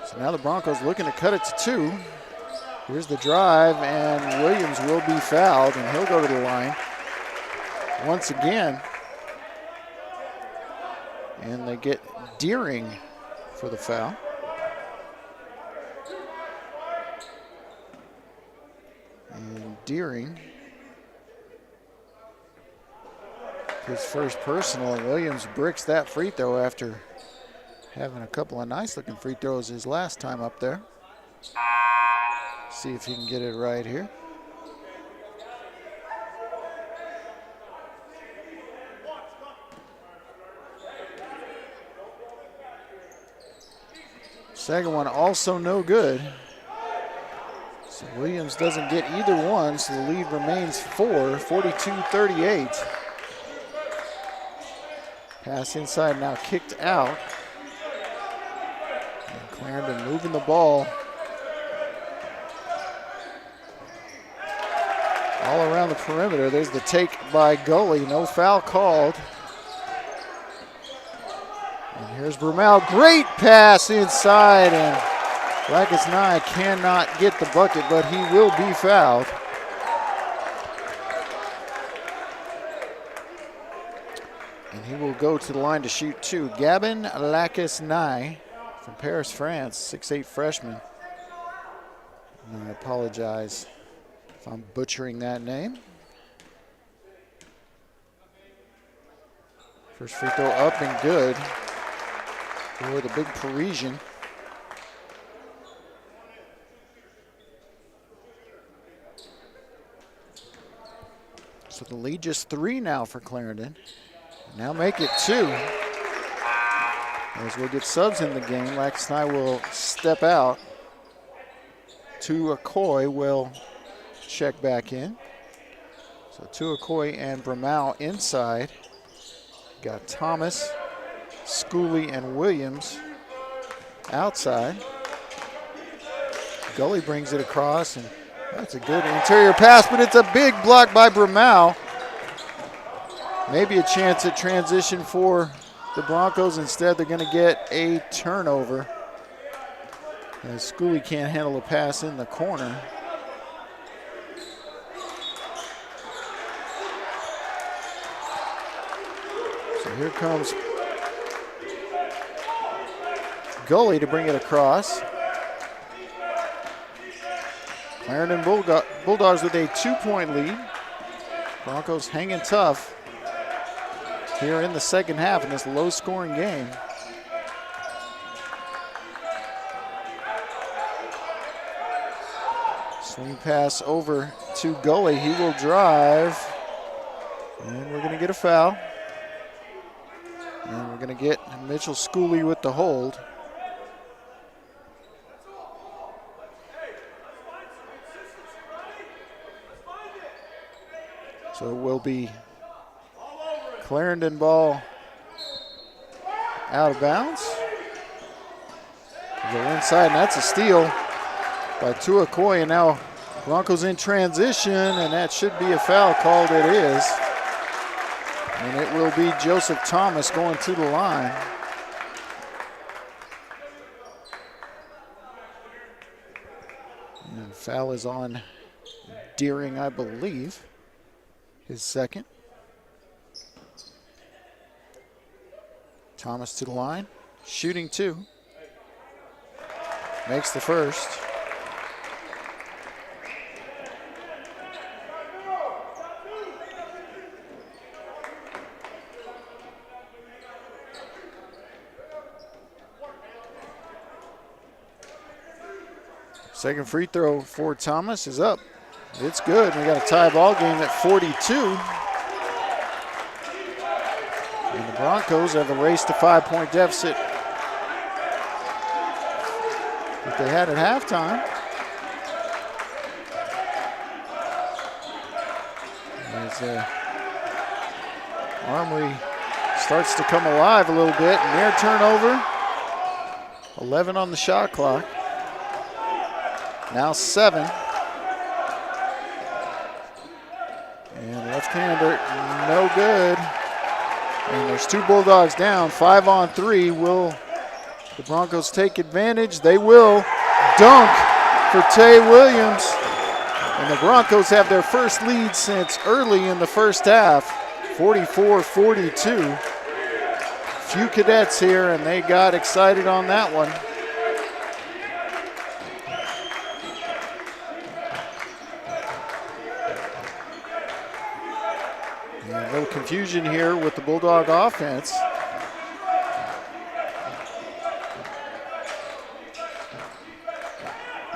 So now the Broncos looking to cut it to 2. Here's the drive, and Williams will be fouled, and he'll go to the line once again. And they get Deering for the foul. And Deering, his first personal, and Williams bricks that free throw after having a couple of nice looking free throws his last time up there. See if he can get it right here. Second one also no good. So Williams doesn't get either one, so the lead remains 4, 42-38. Pass inside, now kicked out. And Clarendon moving the ball all around the perimeter. There's the take by Gully, no foul called. And here's Brumell, great pass inside, and Lacus Nye cannot get the bucket, but he will be fouled. And he will go to the line to shoot 2. Gabin Lacus Nye from Paris, France, 6'8" freshman. And I apologize if I'm butchering that name. First free throw up and good for the big Parisian. So the lead just 3 now for Clarendon. Now make it 2. As we'll get subs in the game, Lacus Nye will step out. Tuakoi will check back in. So Tuakoi and Brumell inside. Got Thomas, Schooley, and Williams outside. Gully brings it across, and that's a good interior pass, but it's a big block by Brumell. Maybe a chance at transition for the Broncos. Instead, they're going to get a turnover, as Schooley can't handle a pass in the corner. So here comes Gully to bring it across. Clarendon Bulldogs with a 2-point lead. Broncos hanging tough here in the second half in this low-scoring game. Swing pass over to Gully. He will drive, and we're going to get a foul. And we're going to get Mitchell Schooley with the hold. So it will be Clarendon ball out of bounds. Go inside, and that's a steal by Tuakoi. And now Broncos in transition, and that should be a foul called. It is. And it will be Joseph Thomas going to the line. And foul is on Deering, I believe. His second. Thomas to the line, shooting 2. Makes the first. Second free throw for Thomas is up. It's good. We got a tie ball game at 42. And the Broncos have a race to 5-point deficit that they had at halftime. As Armory starts to come alive a little bit. Near turnover. 11 on the shot clock. Now 7. And left-hander, no good. And there's 2 Bulldogs down. 5 on 3. Will the Broncos take advantage? They will. Dunk for Tay Williams. And the Broncos have their first lead since early in the first half, 44-42. Few cadets here, and they got excited on that one. And a little confusion here with the Bulldog offense.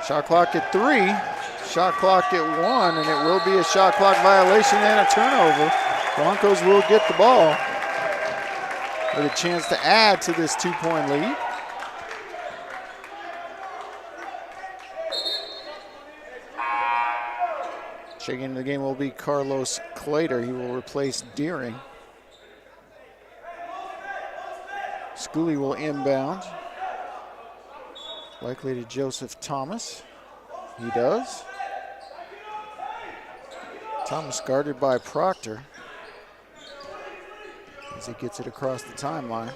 Shot clock at 3. Shot clock at 1, and it will be a shot clock violation and a turnover. Broncos will get the ball with a chance to add to this 2-point lead. Checking into the game will be Carlos Clater. He will replace Deering. Schooley will inbound. Likely to Joseph Thomas. He does. Thomas guarded by Proctor as he gets it across the timeline.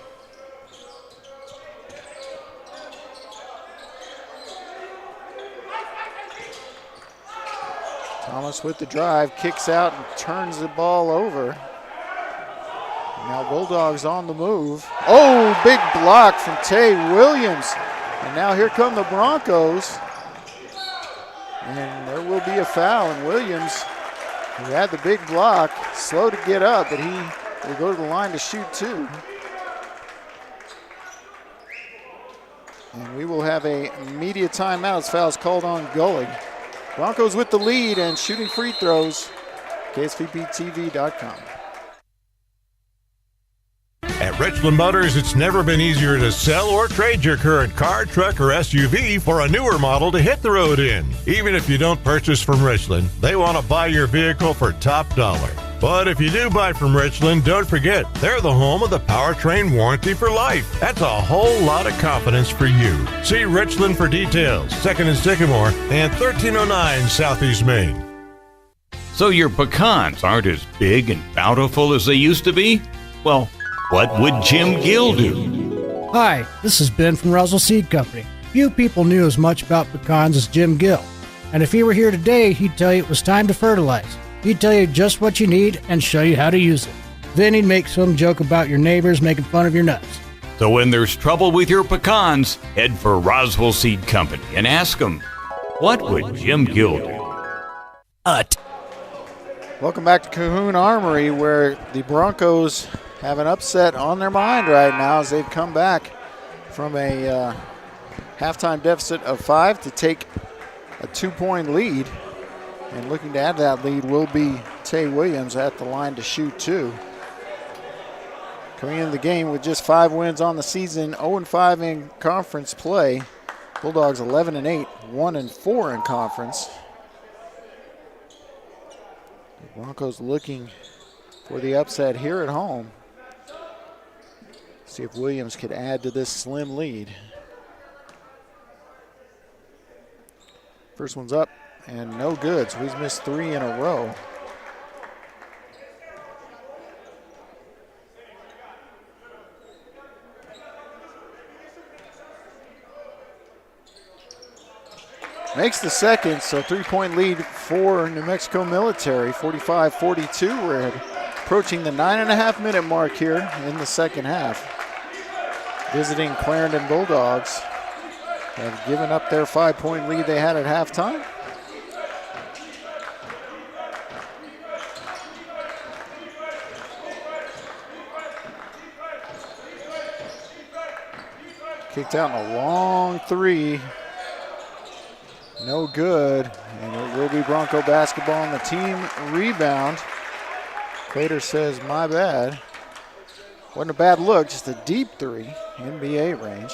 Thomas with the drive, kicks out and turns the ball over. Now Bulldogs on the move. Oh, big block from Tay Williams. And now here come the Broncos. And there will be a foul, and Williams, who had the big block, slow to get up, but he will go to the line to shoot 2. And we will have a media timeout as fouls called on Gully. Broncos with the lead and shooting free throws. KSVPTV.com. At Richland Motors, it's never been easier to sell or trade your current car, truck, or SUV for a newer model to hit the road in. Even if you don't purchase from Richland, they want to buy your vehicle for top dollar. But if you do buy from Richland, don't forget, they're the home of the powertrain warranty for life. That's a whole lot of confidence for you. See Richland for details. 2nd and Sycamore and 1309 Southeast Main. So your pecans aren't as big and bountiful as they used to be? Well, what would Jim Gill do? Hi, this is Ben from Russell Seed Company. Few people knew as much about pecans as Jim Gill. And if he were here today, he'd tell you it was time to fertilize. He'd tell you just what you need and show you how to use it. Then he'd make some joke about your neighbors making fun of your nuts. So when there's trouble with your pecans, head for Roswell Seed Company and ask them, what would Jim Gill do? Welcome back to Cahoon Armory, where the Broncos have an upset on their mind right now as they've come back from a halftime deficit of 5 to take a 2-point lead. And looking to add that lead will be Tay Williams at the line to shoot 2. Coming into the game with just 5 wins on the season, 0-5 in conference play. Bulldogs 11-8, 1-4 in conference. The Broncos looking for the upset here at home. See if Williams could add to this slim lead. First one's up and no good, so he's missed 3 in a row. Makes the second, so 3-point lead for New Mexico Military, 45-42. We're approaching the 9.5-minute mark here in the second half. Visiting Clarendon Bulldogs have given up their 5-point lead they had at halftime. Kicked out in a long 3. No good, and it will be Bronco basketball on the team rebound. Clater says, my bad. Wasn't a bad look, just a deep 3, NBA range.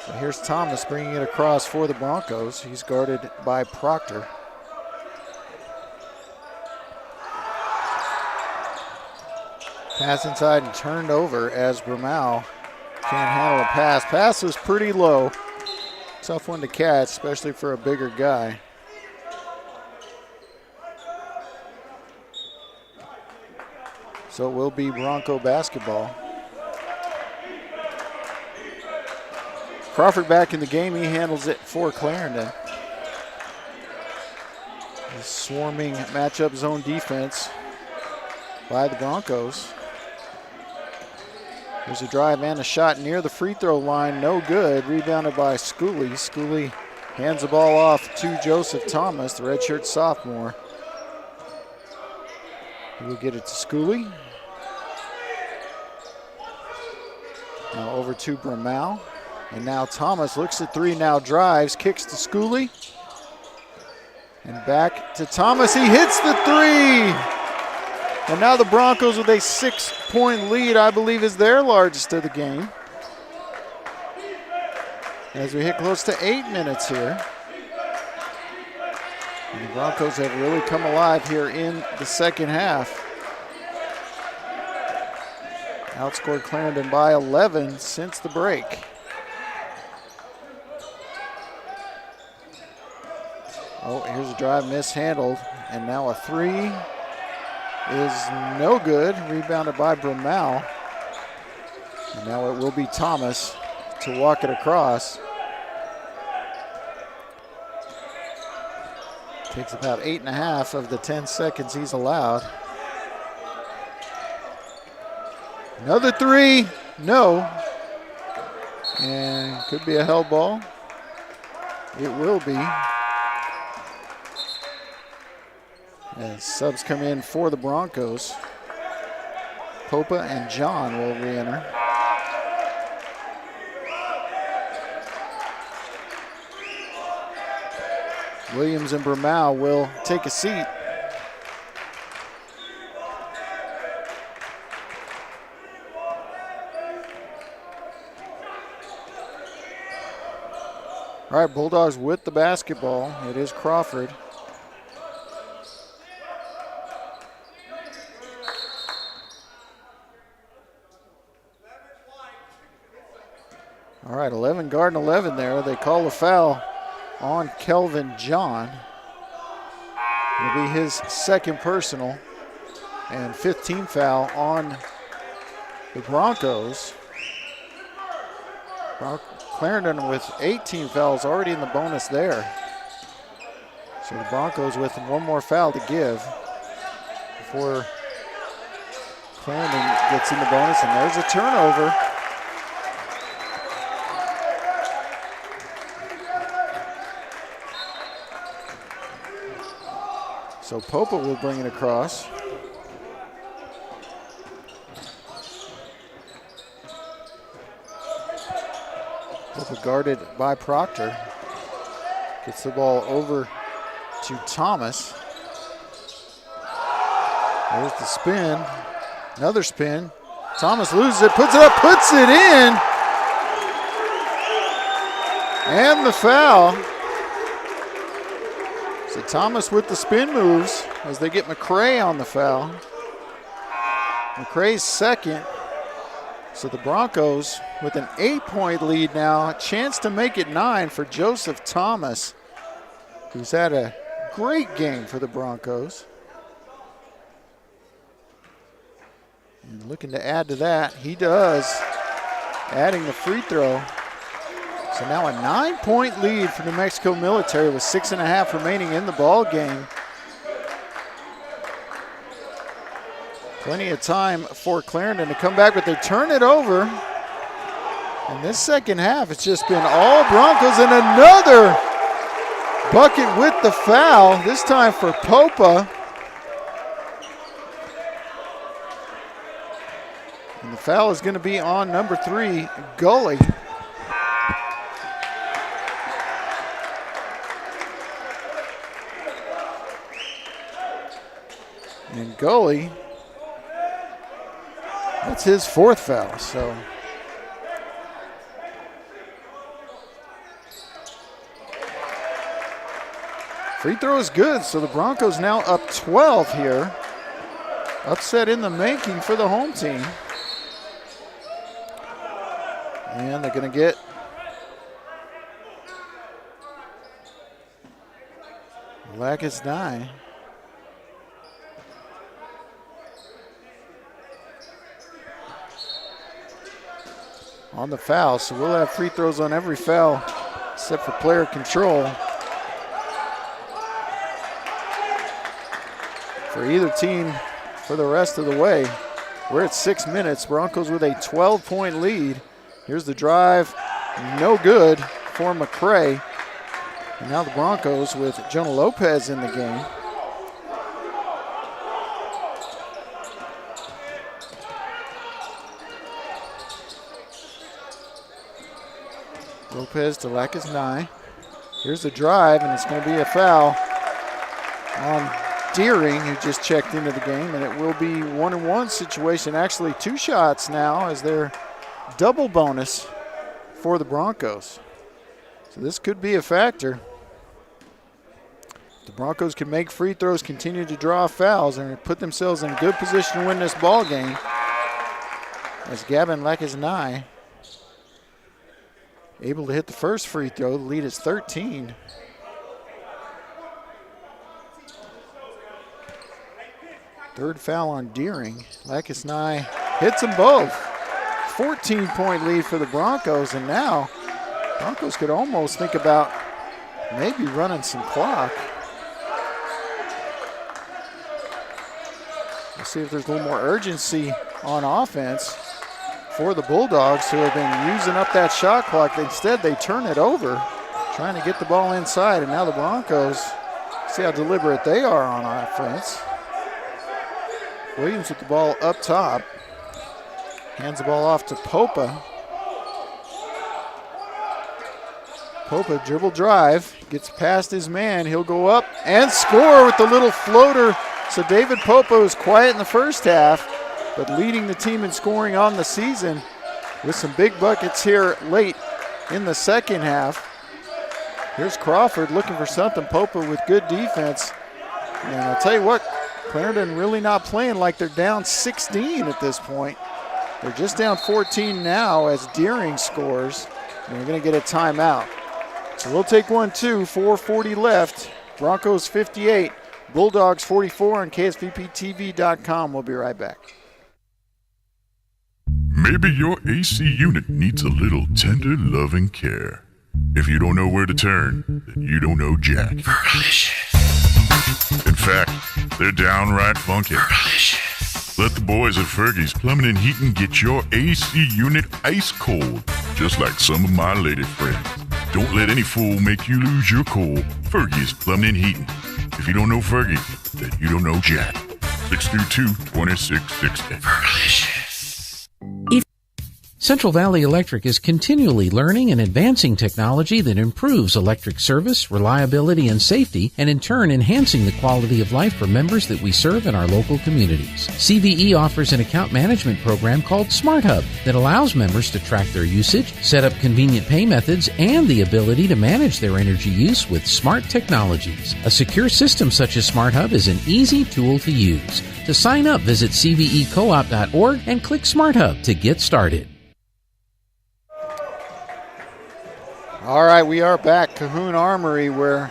But here's Thomas bringing it across for the Broncos. He's guarded by Proctor. Pass inside and turned over as Bramau can't handle a pass. Pass was pretty low. Tough one to catch, especially for a bigger guy. So it will be Bronco basketball. Crawford back in the game. He handles it for Clarendon. The swarming matchup zone defense by the Broncos. There's a drive and a shot near the free throw line. No good. Rebounded by Schooley. Schooley hands the ball off to Joseph Thomas, the redshirt sophomore. He will get it to Schooley. Now over to Bramau. And now Thomas looks at three, now drives, kicks to Schooley. And back to Thomas. He hits the three. And now the Broncos with a 6-point lead, I believe is their largest of the game. As we hit close to 8 minutes here. And the Broncos have really come alive here in the second half. Outscored Clarendon by 11 since the break. Oh, here's a drive mishandled, and now a three is no good. Rebounded by Bramau. And now it will be Thomas to walk it across. Takes about 8.5 of the 10 seconds he's allowed. Another three, no. And could be a held ball. It will be. As subs come in for the Broncos. Popa and John will re-enter. Williams and Bramau will take a seat. All right, Bulldogs with the basketball. It is Crawford. All right, 11 guarding 11 there. They call a foul on Kelvin John. It'll be his second personal and 15th foul on the Broncos. Clarendon with 18 fouls already in the bonus there. So the Broncos with one more foul to give before Clarendon gets in the bonus, and there's a turnover. So Popa will bring it across. Popa guarded by Proctor. Gets the ball over to Thomas. There's the spin. Another spin. Thomas loses it, puts it up, puts it in. And the foul. So Thomas with the spin moves as they get McCray on the foul. McCray's second. So the Broncos with an 8-point lead now. A chance to make it 9 for Joseph Thomas, who's had a great game for the Broncos. And looking to add to that, he does, adding the free throw. So now a 9-point lead for New Mexico Military with 6.5 remaining in the ball game. Plenty of time for Clarendon to come back, but they turn it over. And this second half, it's just been all Broncos, and another bucket with the foul, this time for Popa. And the foul is going to be on number 3, Gully. And Gully, that's his 4th foul, so Free throw is good, so the Broncos now up 12 here. Upset in the making for the home team. And they're going to get Lacus Nye. On the foul, so we'll have free throws on every foul except for player control. For either team for the rest of the way. We're at 6 minutes. Broncos with a 12-point lead. Here's the drive. No good for McCray. And now the Broncos with Jonah Lopez in the game. Lopez to Lacus Nye. Here's the drive, and it's going to be a foul on Deering, who just checked into the game, and it will be 1-and-1 situation. Actually, 2 shots now as their double bonus for the Broncos. So this could be a factor. The Broncos can make free throws, continue to draw fouls, and put themselves in a good position to win this ball game. As Gavin Lacus Nye able to hit the first free throw. The lead is 13. Third foul on Deering. Lacus Nye hits them both. 14-point lead for the Broncos, and now Broncos could almost think about maybe running some clock. We'll see if there's a little more urgency on offense for the Bulldogs, who have been using up that shot clock. Instead, they turn it over, trying to get the ball inside, and now the Broncos, see how deliberate they are on offense. Williams with the ball up top. Hands the ball off to Popa. Popa dribble drive, gets past his man. He'll go up and score with the little floater. So David Popa was quiet in the first half, but leading the team in scoring on the season with some big buckets here late in the second half. Here's Crawford looking for something. Popa with good defense. And I'll tell you what, Clarendon really not playing like they're down 16 at this point. They're just down 14 now as Deering scores, and we're going to get a timeout. So we'll take 1-2, 4:40 left. Broncos 58, Bulldogs 44 on KSVPTV.com. We'll be right back. Maybe your AC unit needs a little tender loving care. If you don't know where to turn, then you don't know Jack. In fact, they're downright funky. Let the boys at Fergie's Plumbing and Heating get your AC unit ice cold, just like some of my lady friends. Don't let any fool make you lose your cool. Fergie's Plumbing and Heating. If you don't know Fergie, then you don't know Jack. 632-2660. Central Valley Electric is continually learning and advancing technology that improves electric service, reliability, and safety, and in turn enhancing the quality of life for members that we serve in our local communities. CVE offers an account management program called Smart Hub that allows members to track their usage, set up convenient pay methods, and the ability to manage their energy use with smart technologies. A secure system such as Smart Hub is an easy tool to use. To sign up, visit cvecoop.org and click Smart Hub to get started. All right, we are back. Cahoon Armory, where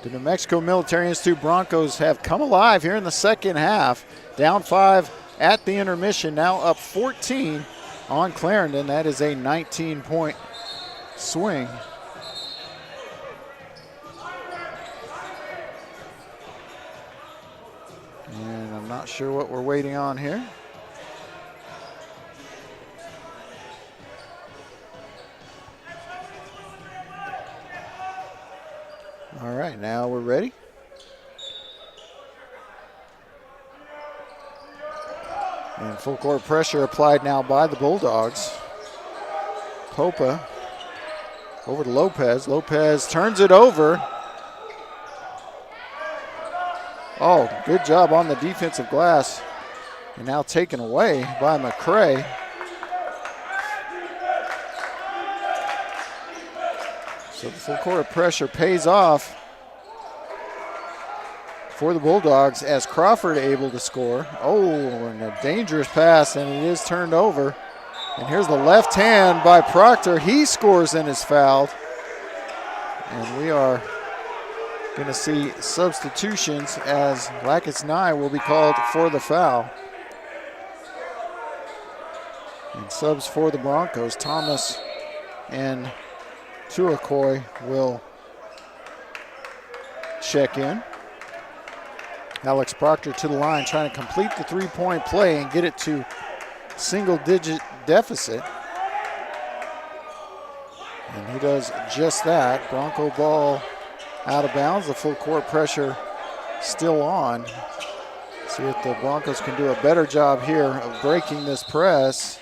the New Mexico Military Institute Broncos have come alive here in the second half. Down 5 at the intermission, now up 14 on Clarendon. That is a 19-point swing. And I'm not sure what we're waiting on here. All right, now we're ready. And full court pressure applied now by the Bulldogs. Popa over to Lopez. Lopez turns it over. Oh, good job on the defensive glass. And now taken away by McCray. So the full court pressure pays off for the Bulldogs as Crawford able to score. Oh, and a dangerous pass, and it is turned over. And here's the left hand by Proctor. He scores and is fouled. And we are going to see substitutions as Lackace Nye will be called for the foul. And subs for the Broncos, Thomas and Tuakoi will check in. Alex Proctor to the line, trying to complete the three-point play and get it to single-digit deficit. And he does just that. Bronco ball out of bounds. The full court pressure still on. See if the Broncos can do a better job here of breaking this press.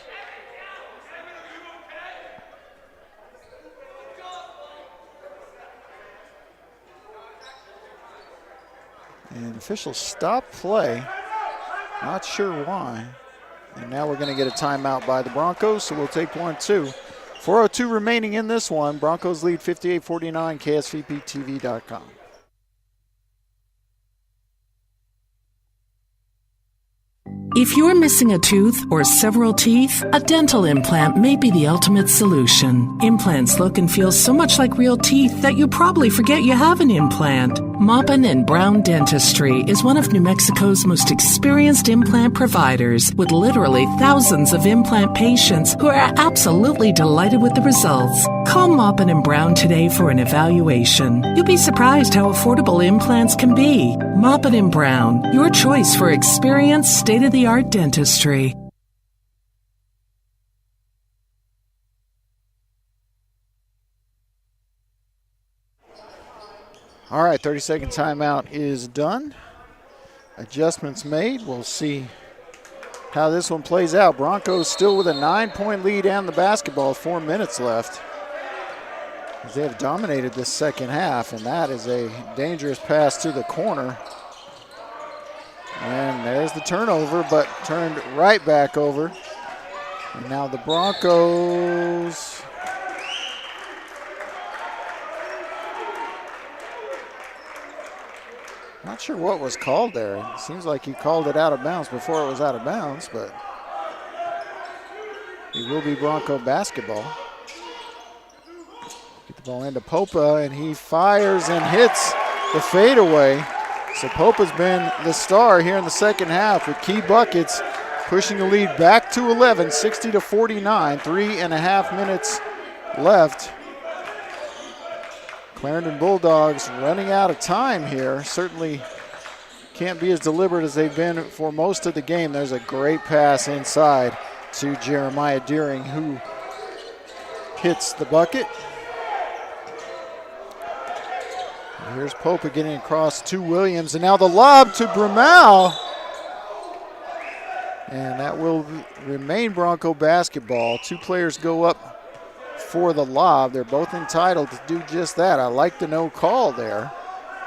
And officials stop play. Not sure why. And now we're going to get a timeout by the Broncos, so we'll take 1-2. 4:02 remaining in this one. Broncos lead 58-49, KSVPTV.com. If you're missing a tooth or several teeth, a dental implant may be the ultimate solution. Implants look and feel so much like real teeth that you probably forget you have an implant. Maupin & Brown Dentistry is one of New Mexico's most experienced implant providers, with literally thousands of implant patients who are absolutely delighted with the results. Call Maupin & Brown today for an evaluation. You'll be surprised how affordable implants can be. Maupin & Brown, your choice for experienced, state-of-the-art dentistry. All right, 30-second timeout is done. Adjustments made. We'll see how this one plays out. Broncos still with a 9-point lead and the basketball, 4 minutes left. As they have dominated this second half, and that is a dangerous pass to the corner. And there's the turnover, but turned right back over. And now the Broncos. Not sure what was called there. It seems like he called it out of bounds before it was out of bounds, but it will be Bronco basketball. Get the ball into Popa, and he fires and hits the fadeaway. So Popa's been the star here in the second half with key buckets, pushing the lead back to 11, 60-49, 3.5 minutes left. Clarendon Bulldogs running out of time here. Certainly can't be as deliberate as they've been for most of the game. There's a great pass inside to Jeremiah Deering, who hits the bucket. And here's Popa getting across to Williams, and now the lob to Bramall. And that will remain Bronco basketball. Two players go up for the lob. They're both entitled to do just that. I like the no call there.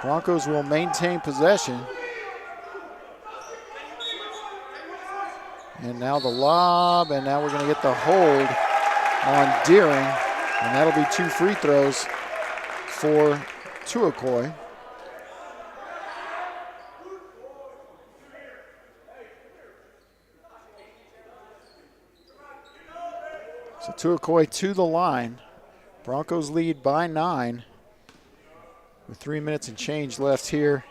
Broncos will maintain possession. And now the lob, and now we're going to get the hold on Deering, and that'll be 2 free throws for Tuakoi. So Tuakoi to the line. Broncos lead by 9 with 3 minutes and change left here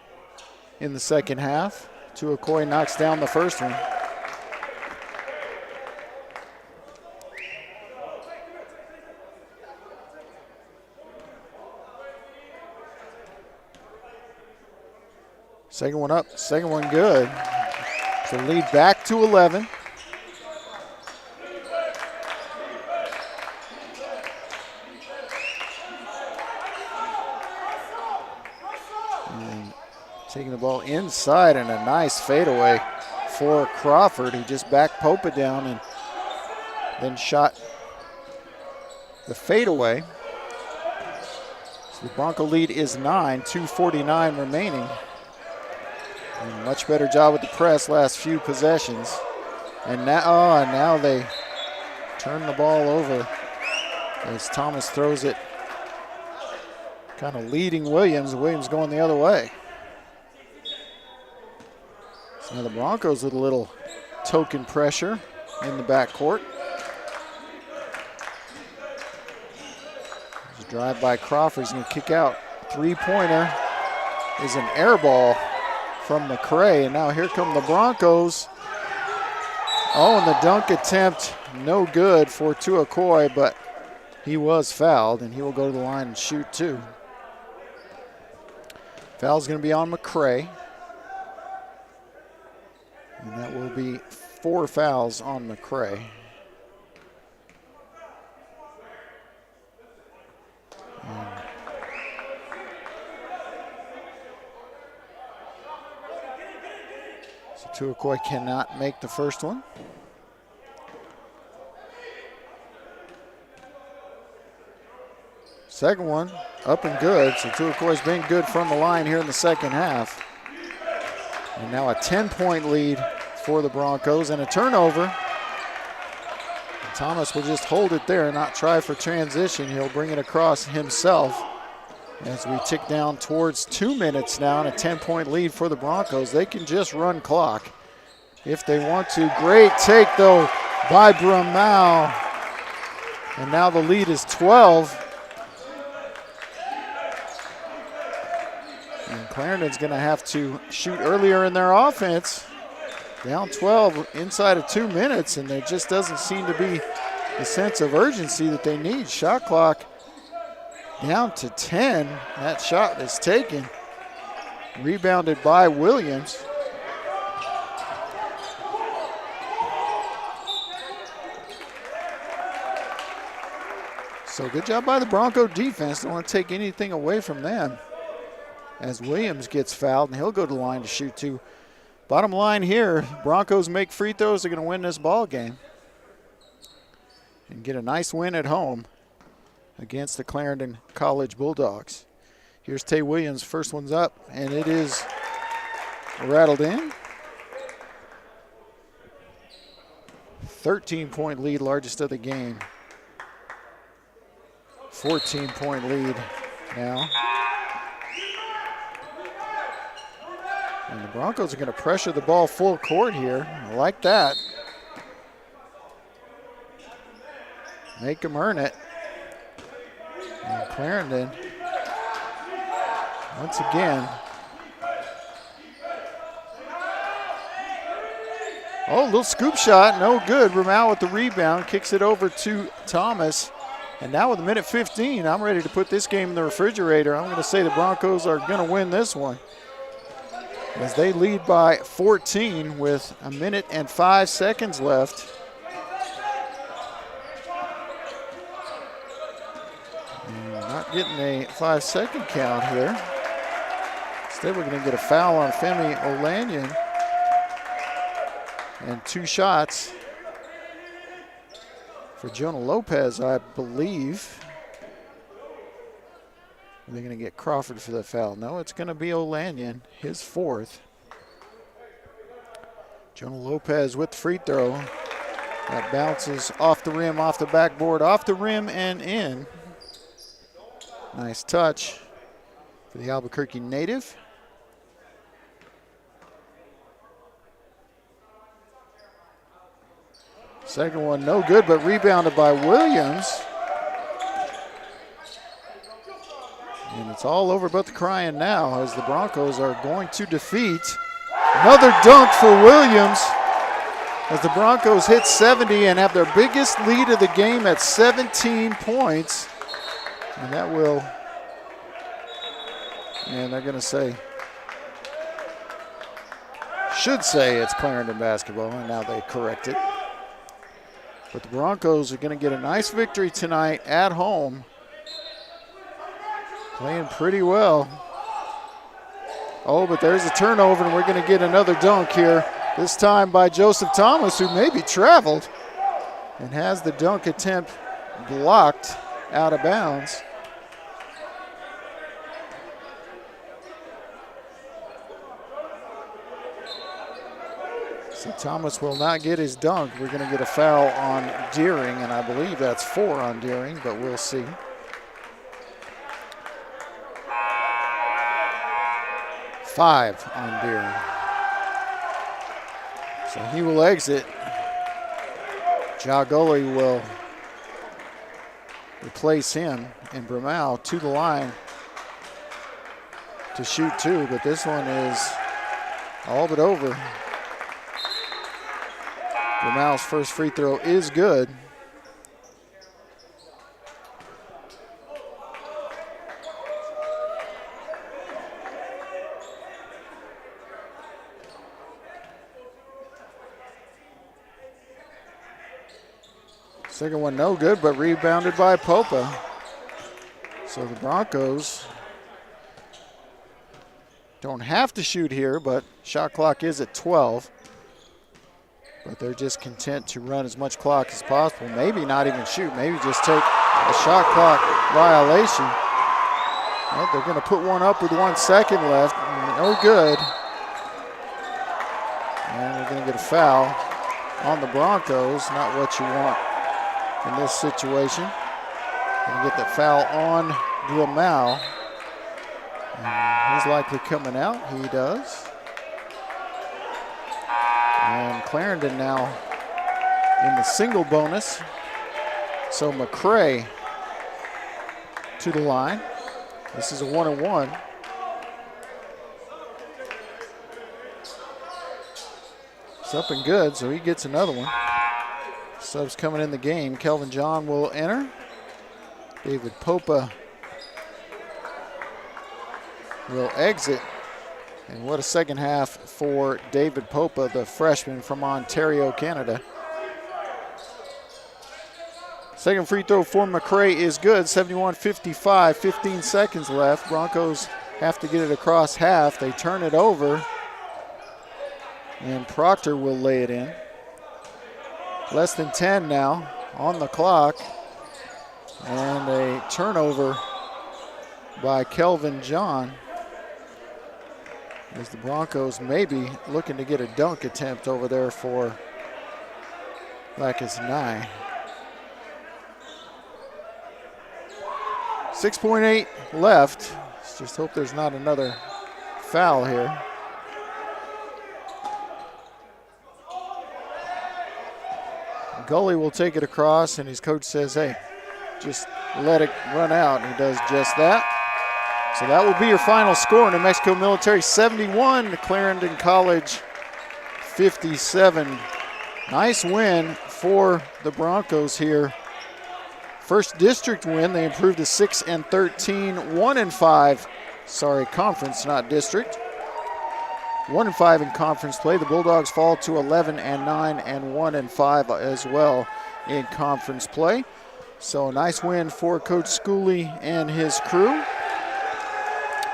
in the second half. Tuakoi knocks down the first one. Second one up, second one good. So lead back to 11. Taking the ball inside, and a nice fadeaway for Crawford. He just backed Popa down and then shot the fadeaway. So the Bronco lead is 9, 2:49 remaining. And much better job with the press last few possessions. And now they turn the ball over as Thomas throws it, kind of leading Williams. Williams going the other way. Now the Broncos with a little token pressure in the backcourt. Drive by Crawford. He's going to kick out. Three-pointer is an air ball from McCray. And now here come the Broncos. Oh, and the dunk attempt, no good for Tuakoi, but he was fouled, and he will go to the line and shoot two. Foul's going to be on McCray. And that will be 4 fouls on McCray. Tuakoi cannot make the first one. Second one, up and good. So Tuakoi's been good from the line here in the second half. And now a 10-point lead for the Broncos and a turnover. And Thomas will just hold it there and not try for transition. He'll bring it across himself. As we tick down towards 2 minutes now and a 10-point lead for the Broncos. They can just run clock if they want to. Great take, though, by Bramau. And now the lead is 12. And Clarendon's going to have to shoot earlier in their offense. Down 12 inside of 2 minutes, and there just doesn't seem to be the sense of urgency that they need. Shot clock down to 10. That shot is taken. Rebounded by Williams. So good job by the Bronco defense. Don't want to take anything away from them. As Williams gets fouled, and he'll go to the line to shoot two. Bottom line here, Broncos make free throws. They're going to win this ball game and get a nice win at home against the Clarendon College Bulldogs. Here's Tay Williams. First one's up, and it is rattled in. 13-point lead, largest of the game. 14-point lead now. And the Broncos are going to pressure the ball full court here. I like that. Make them earn it. And Clarendon, once again. Oh, a little scoop shot, no good. Ramau with the rebound, kicks it over to Thomas. And now with a minute 15, I'm ready to put this game in the refrigerator. I'm going to say the Broncos are going to win this one, as they lead by 14 with a minute and 5 seconds left. Not getting a 5-second count here. Instead, we're going to get a foul on Femi Olanyan. And 2 shots for Jonah Lopez, I believe. Are they going to get Crawford for the foul? No, it's going to be Olanyan, his 4th. Jonah Lopez with the free throw. That bounces off the rim, off the backboard, off the rim and in. Nice touch for the Albuquerque native. Second one, no good, but rebounded by Williams. And it's all over but the crying now, as the Broncos are going to defeat. Another dunk for Williams, as the Broncos hit 70 and have their biggest lead of the game at 17 points. And that will, and they're going to say, should say it's Clarendon basketball, and now they correct it. But the Broncos are going to get a nice victory tonight at home. Playing pretty well. Oh, but there's a turnover, and we're going to get another dunk here, this time by Joseph Thomas, who maybe traveled and has the dunk attempt blocked out of bounds. So Thomas will not get his dunk. We're going to get a foul on Deering, and I believe that's 4 on Deering, but we'll see. Five on Deering. So he will exit. Ja Gully will replace him, and Bramall to the line to shoot two, but this one is all but over. Bramall's first free throw is good. Second one no good, but rebounded by Popa. So the Broncos don't have to shoot here, but shot clock is at 12. But they're just content to run as much clock as possible. Maybe not even shoot, maybe just take a shot clock violation. Well, they're going to put one up with 1 second left. No good. And we're going to get a foul on the Broncos. Not what you want in this situation. Going to get that foul on Bramall. He's likely coming out. He does. And Clarendon now in the single bonus. So McCray to the line. This is a 1-on-1. It's up and good, so he gets another one. Subs coming in the game. Kelvin John will enter. David Popa will exit. And what a second half for David Popa, the freshman from Ontario, Canada. Second free throw for McCray is good, 71-55, 15 seconds left. Broncos have to get it across half. They turn it over, and Proctor will lay it in. Less than 10 now on the clock, and a turnover by Kelvin John, as the Broncos may be looking to get a dunk attempt over there for Lacus Nye. 6.8 left. Let's just hope there's not another foul here. Gully will take it across, and his coach says, hey, just let it run out, and he does just that. So that will be your final score. New Mexico Military 71, Clarendon College 57. Nice win for the Broncos here. First district win, they improved to 6-13, 1-5. Sorry, conference, not district. 1-5 in conference play. The Bulldogs fall to 11-9 and 1-5 as well in conference play. So a nice win for Coach Schooley and his crew.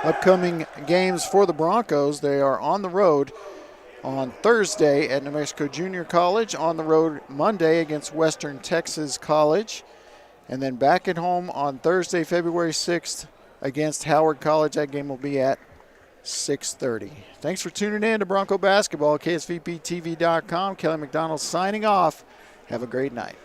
Upcoming games for the Broncos, they are on the road on Thursday at New Mexico Junior College, on the road Monday against Western Texas College, and then back at home on Thursday, February 6th against Howard College. That game will be at 6:30. Thanks for tuning in to Bronco Basketball, KSVPTV.com. Kelly McDonald signing off. Have a great night.